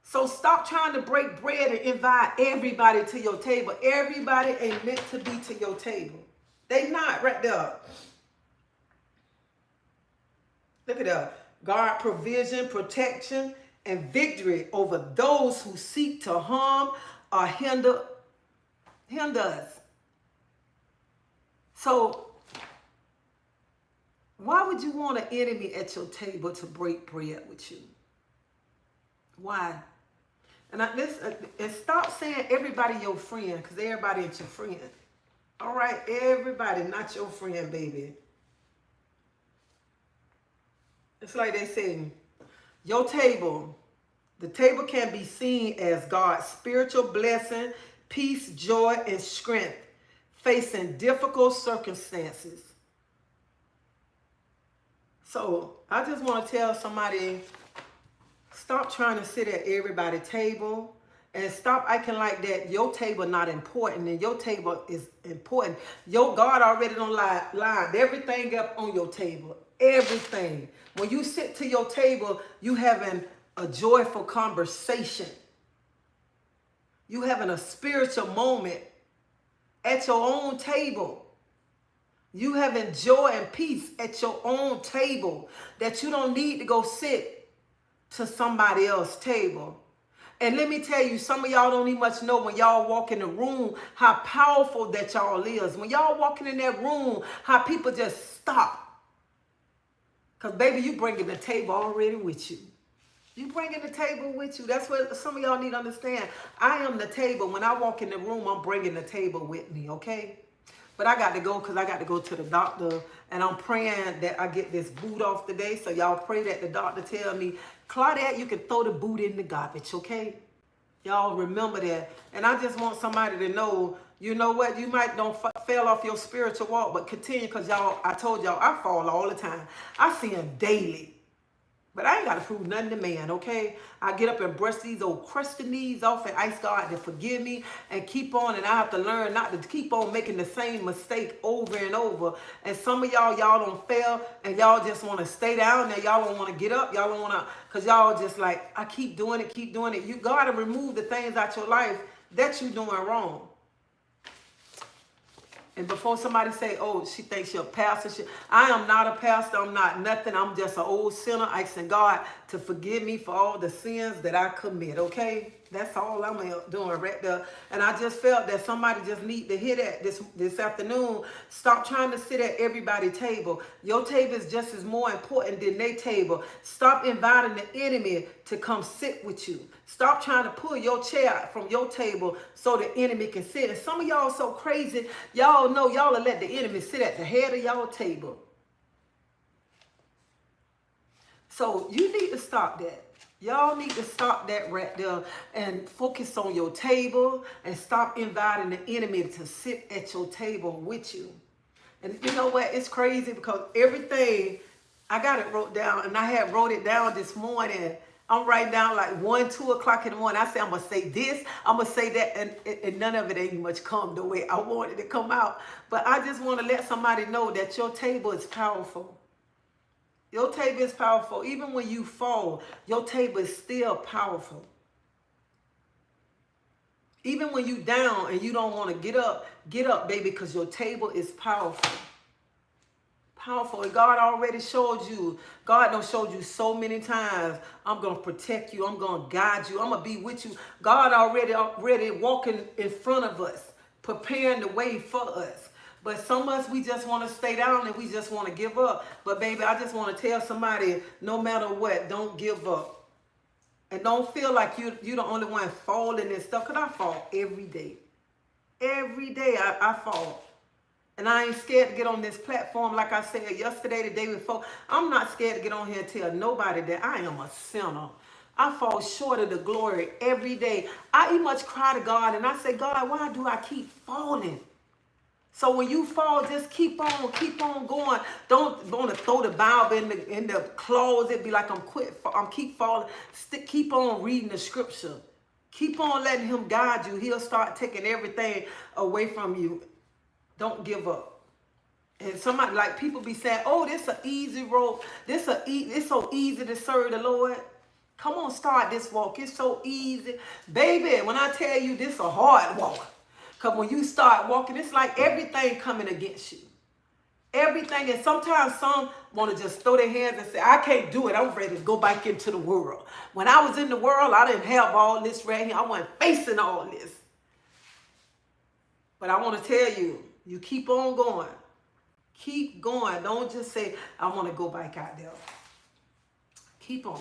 So stop trying to break bread and invite everybody to your table. Everybody ain't meant to be to your table. They not right there. Look at that. God provision, protection, and victory over those who seek to harm or hinder us. So why would you want an enemy at your table to break bread with you? Why? And stop saying everybody your friend, because everybody ain't your friend. All right, everybody not your friend, baby. It's like they say, your table, the table can be seen as God's spiritual blessing, peace, joy, and strength, facing difficult circumstances. So I just want to tell somebody, stop trying to sit at everybody's table and stop acting like that your table not important and your table is important. Your God already don't line everything up on your table. Everything. When you sit to your table, you having a joyful conversation. You having a spiritual moment at your own table. You having joy and peace at your own table that you don't need to go sit to somebody else's table. And let me tell you, some of y'all don't even much know when y'all walk in the room how powerful that y'all is. When y'all walking in that room, how people just stop. Because baby, you bringing the table already with you. You bringing the table with you. That's what some of y'all need to understand. I am the table. When I walk in the room, I'm bringing the table with me, okay? But I got to go because I got to go to the doctor. And I'm praying that I get this boot off today. So y'all pray that the doctor tell me, Claudette, you can throw the boot in the garbage, okay? Y'all remember that. And I just want somebody to know, you know what? You might don't fail off your spiritual walk, but continue because y'all, I told y'all, I fall all the time. I see him daily. But I ain't got to prove nothing to man, okay? I get up and brush these old crusty knees off and ask God to forgive me and keep on. And I have to learn not to keep on making the same mistake over and over. And some of y'all don't fail and y'all just want to stay down there. Y'all don't want to get up. Y'all don't want to, because y'all just like, I keep doing it, keep doing it. You got to remove the things out your life that you're doing wrong. And before somebody say, oh, she thinks you're a pastor. I am not a pastor. I'm not nothing. I'm just an old sinner asking God to forgive me for all the sins that I commit, okay? That's all I'm doing right there. And I just felt that somebody just need to hear that this afternoon. Stop trying to sit at everybody's table. Your table is just as more important than their table. Stop inviting the enemy to come sit with you. Stop trying to pull your chair from your table so the enemy can sit. And some of y'all so crazy, y'all know y'all will let the enemy sit at the head of y'all table. So you need to stop that. Y'all need to stop that right there and focus on your table and stop inviting the enemy to sit at your table with you. And you know what? It's crazy because everything, I got it wrote down and I had wrote it down this morning. I'm writing down like 1, 2 o'clock in the morning. I say, I'm going to say this, I'm going to say that, and none of it ain't much come the way I wanted it to come out. But I just want to let somebody know that your table is powerful. Your table is powerful. Even when you fall, your table is still powerful. Even when you down and you don't want to get up, baby, because your table is powerful. Powerful. And God already showed you. God done showed you so many times. I'm going to protect you. I'm going to guide you. I'm going to be with you. God already walking in front of us, preparing the way for us. But some of us, we just want to stay down and we just want to give up. But baby, I just want to tell somebody, no matter what, don't give up. And don't feel like you're the only one falling and stuff. Because I fall every day. Every day I fall. And I ain't scared to get on this platform like I said yesterday, the day before. I'm not scared to get on here and tell nobody that I am a sinner. I fall short of the glory every day. I much cry to God and I say, God, why do I keep falling? So when you fall, just keep on going. Don't want to throw the Bible in the closet. Be like I'm keep falling. Keep on reading the scripture. Keep on letting him guide you. He'll start taking everything away from you. Don't give up. And somebody like people be saying, "Oh, this an easy road. It's so easy to serve the Lord." Come on, start this walk. It's so easy, baby. When I tell you this a hard walk. Because when you start walking, it's like everything coming against you. Everything. And sometimes some want to just throw their hands and say, I can't do it. I'm ready to go back into the world. When I was in the world, I didn't have all this right here. I wasn't facing all this. But I want to tell you, you keep on going. Keep going. Don't just say, I want to go back out there. Keep on.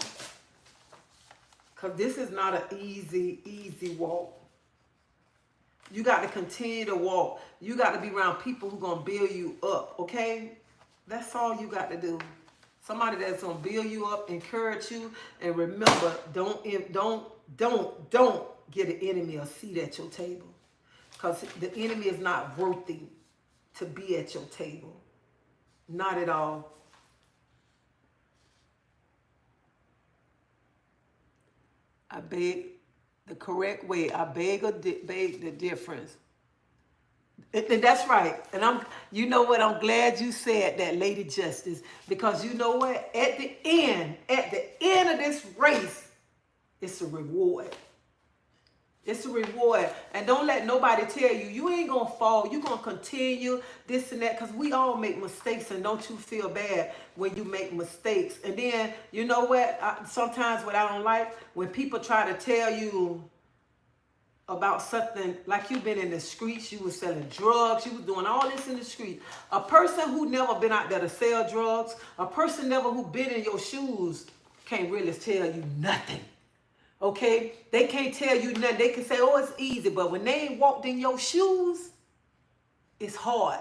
Because this is not an easy walk. You got to continue to walk. You got to be around people who are going to build you up, okay? That's all you got to do. Somebody that's going to build you up, encourage you, and remember, don't get an enemy a seat at your table. Because the enemy is not worthy to be at your table. Not at all. I beg the correct way. I beg the difference. And that's right. And you know what? I'm glad you said that, Lady Justice, because you know what? At the end of this race, it's a reward. It's a reward. And don't let nobody tell you, you ain't going to fall. You're going to continue this and that, because we all make mistakes, and don't you feel bad when you make mistakes. And then, you know what? Sometimes what I don't like, when people try to tell you about something, like you've been in the streets, you was selling drugs, you was doing all this in the street. A person who never been out there to sell drugs, a person never who been in your shoes can't really tell you nothing. Okay? They can't tell you nothing. They can say, oh, it's easy. But when they ain't walked in your shoes, it's hard.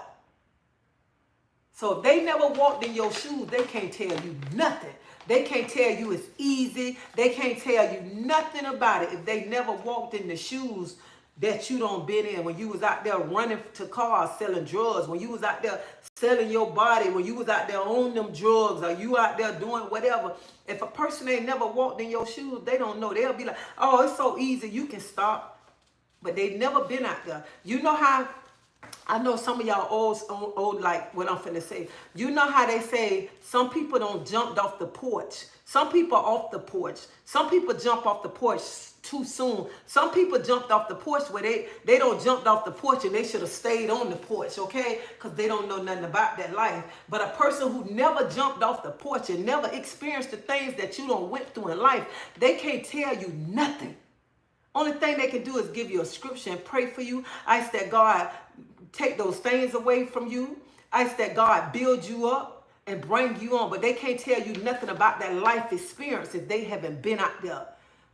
So if they never walked in your shoes, they can't tell you nothing. They can't tell you it's easy. They can't tell you nothing about it if they never walked in the shoes that you don't been in. When you was out there running to cars, selling drugs, when you was out there selling your body, when you was out there on them drugs, or you out there doing whatever. If a person ain't never walked in your shoes, they don't know. They'll be like, oh, it's so easy, you can stop. But they've never been out there. You know how, I know some of y'all old like what I'm finna say. You know how they say some people don't jump off the porch. Some people are off the porch. Some people jump off the porch too soon. Some people jumped off the porch where they don't jump off the porch, and they should have stayed on the porch, okay? Because they don't know nothing about that life. But a person who never jumped off the porch and never experienced the things that you don't went through in life, they can't tell you nothing. Only thing they can do is give you a scripture and pray for you. I ask that God take those things away from you. I ask that God build you up and bring you on. But they can't tell you nothing about that life experience if they haven't been out there.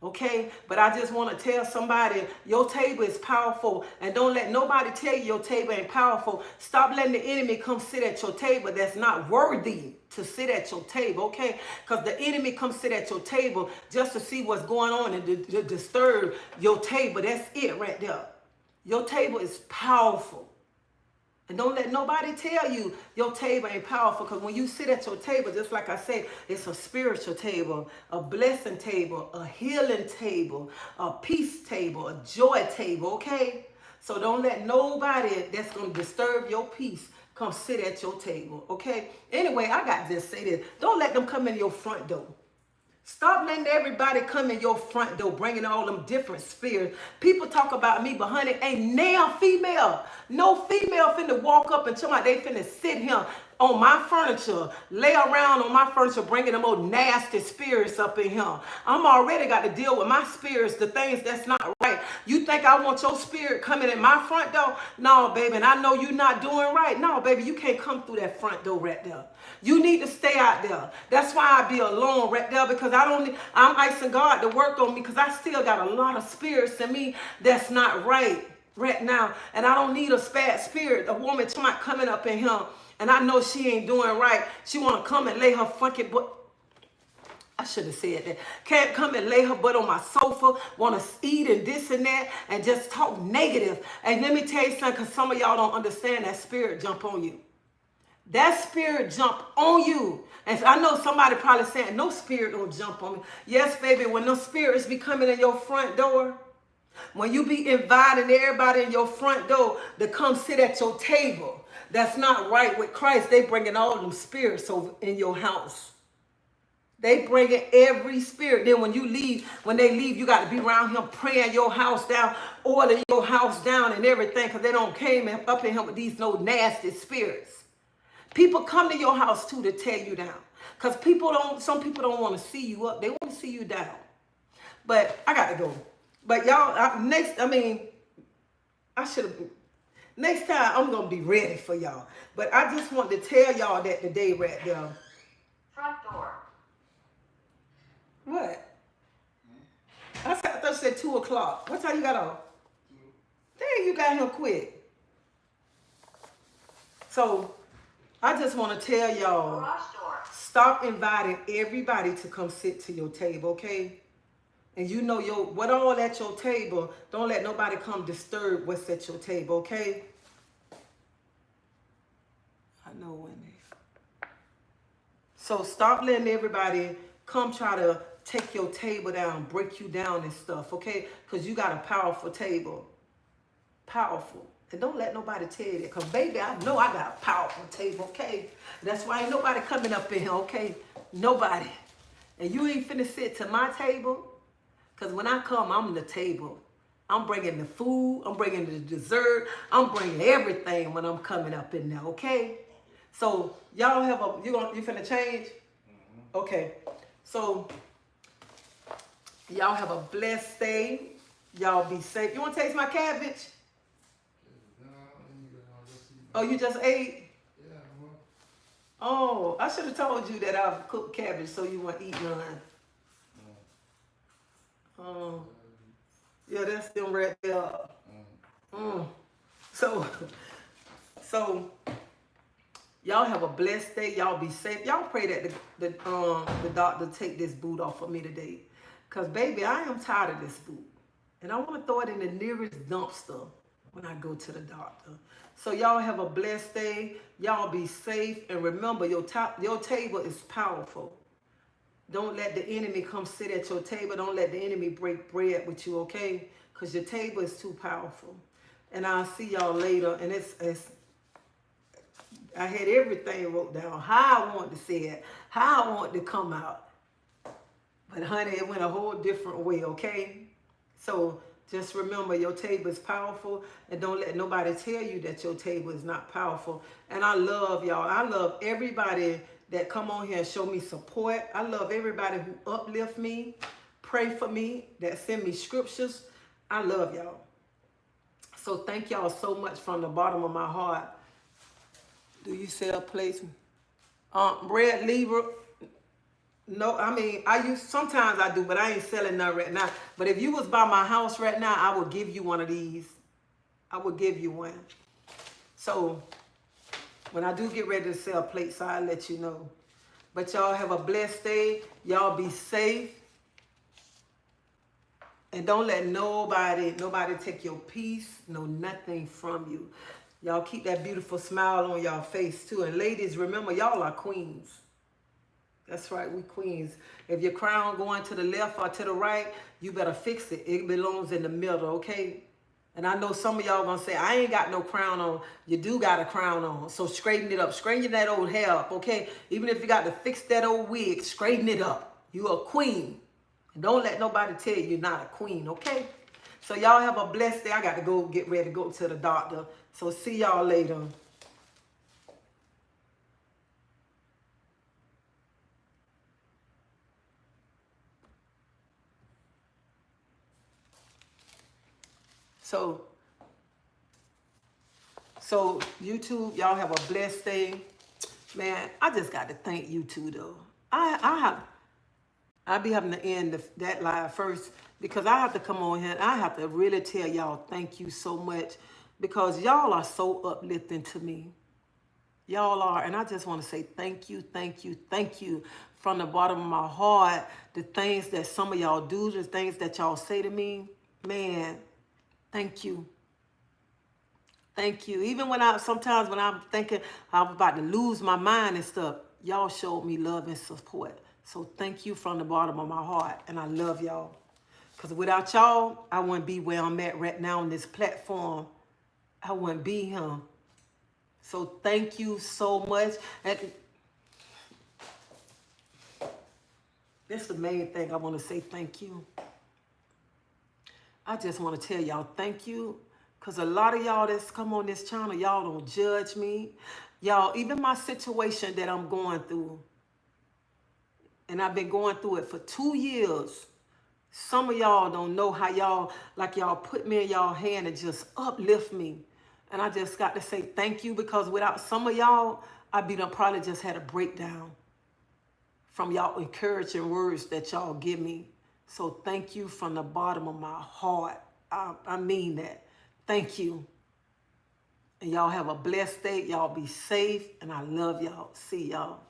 Okay? But I just want to tell somebody, your table is powerful. And don't let nobody tell you your table ain't powerful. Stop letting the enemy come sit at your table that's not worthy to sit at your table, okay? Because the enemy comes sit at your table just to see what's going on and to disturb your table. That's it right there. Your table is powerful. And don't let nobody tell you your table ain't powerful, because when you sit at your table, just like I said, it's a spiritual table, a blessing table, a healing table, a peace table, a joy table, okay? So don't let nobody that's going to disturb your peace come sit at your table, okay? Anyway, I got to just say this. Don't let them come in your front door. Stop letting everybody come in your front door, bringing all them different spirits. People talk about me, but honey, ain't now female. No female finna walk up and tell me they finna sit here on my furniture, lay around on my furniture, bringing them old nasty spirits up in here. I'm already got to deal with my spirits, the things that's not right. You think I want your spirit coming in my front door? No, baby, and I know you're not doing right. No, baby, you can't come through that front door right there. You need to stay out there. That's why I be alone right there, because I'm asking God to work on me, because I still got a lot of spirits in me that's not right now. And I don't need a bad spirit, a woman coming up in here, and I know she ain't doing right. She want to come and lay her funky butt. I should have said that. Can't come and lay her butt on my sofa, want to eat and this and that, and just talk negative. And let me tell you something, because some of y'all don't understand that spirit jump on you. That spirit jump on you. And I know somebody probably saying, no spirit don't jump on me. Yes, baby, when those spirits be coming in your front door, when you be inviting everybody in your front door to come sit at your table, that's not right with Christ. They bringing all them spirits over in your house. They bringing every spirit. Then when they leave, you got to be around him praying your house down, ordering your house down and everything, because they don't came up in him with these no nasty spirits. People come to your house too to tear you down. Because some people don't want to see you up. They want to see you down. But I got to go. But y'all, next time I'm going to be ready for y'all. But I just want to tell y'all that today right there. Front door. What? I thought you said 2 o'clock. What time you got on? Dang, you got here quick. So, I just want to tell y'all, stop inviting everybody to come sit to your table, okay? And you know what all at your table, don't let nobody come disturb what's at your table, okay? I know when they... So stop letting everybody come try to take your table down, break you down and stuff, okay? Because you got a powerful table. Powerful. And don't let nobody tell you that. Because, baby, I know I got a powerful table, okay? That's why ain't nobody coming up in here, okay? Nobody. And you ain't finna sit to my table. Because when I come, I'm the table. I'm bringing the food. I'm bringing the dessert. I'm bringing everything when I'm coming up in there, okay? So, y'all have you finna change? Okay. So, y'all have a blessed day. Y'all be safe. You want to taste my cabbage? Oh, you just ate? Yeah. Oh, I should have told you that I've cooked cabbage so you won't eat none. Oh, yeah, that's them right there. So, y'all have a blessed day. Y'all be safe. Y'all pray that the doctor take this boot off of me today. Because, baby, I am tired of this boot. And I want to throw it in the nearest dumpster when I go to the doctor. So y'all have a blessed day. Y'all be safe. And remember, your table is powerful. Don't let the enemy come sit at your table. Don't let the enemy break bread with you, okay? Because your table is too powerful. And I'll see y'all later. And I had everything wrote down. How I want to say it. How I want to come out. But honey, it went a whole different way, okay? So just remember, your table is powerful, and don't let nobody tell you that your table is not powerful. And I love y'all. I love everybody that come on here and show me support. I love everybody who uplift me, pray for me, that send me scriptures. I love y'all. So thank y'all so much from the bottom of my heart. Do you sell plates? Red Libra? No, I mean, sometimes I do, but I ain't selling none right now. But if you was by my house right now, I would give you one of these. I would give you one. So, when I do get ready to sell plates, I'll let you know. But y'all have a blessed day. Y'all be safe. And don't let nobody take your peace, nothing from you. Y'all keep that beautiful smile on y'all face too. And ladies, remember, y'all are queens. That's right, we queens. If your crown going to the left or to the right, you better fix it. It belongs in the middle, okay? And I know some of y'all gonna say, I ain't got no crown on. You do got a crown on. So straighten it up. Straighten that old hair up, okay? Even if you got to fix that old wig, straighten it up. You a queen. And don't let nobody tell you you're not a queen, okay? So y'all have a blessed day. I got to go get ready to go to the doctor. So see y'all later. So YouTube, y'all have a blessed day. Man, I just got to thank you too, though. I'll be having to end that live first because I have to come on here and I have to really tell y'all thank you so much because y'all are so uplifting to me. Y'all are, and I just want to say thank you, thank you, thank you from the bottom of my heart. The things that some of y'all do, the things that y'all say to me, man, thank you. Thank you. Even sometimes when I'm thinking I'm about to lose my mind and stuff, y'all showed me love and support. So thank you from the bottom of my heart. And I love y'all. Because without y'all, I wouldn't be where I'm at right now on this platform. I wouldn't be here. So thank you so much. And that's the main thing I want to say thank you. I just want to tell y'all thank you. Because a lot of y'all that's come on this channel, y'all don't judge me. Y'all, even my situation that I'm going through, and I've been going through it for 2 years. Some of y'all don't know how y'all, like y'all put me in y'all hand and just uplift me. And I just got to say thank you, because without some of y'all, I'd be done probably just had a breakdown from y'all encouraging words that y'all give me. So thank you from the bottom of my heart. I mean that. Thank you. And y'all have a blessed day. Y'all be safe. And I love y'all. See y'all.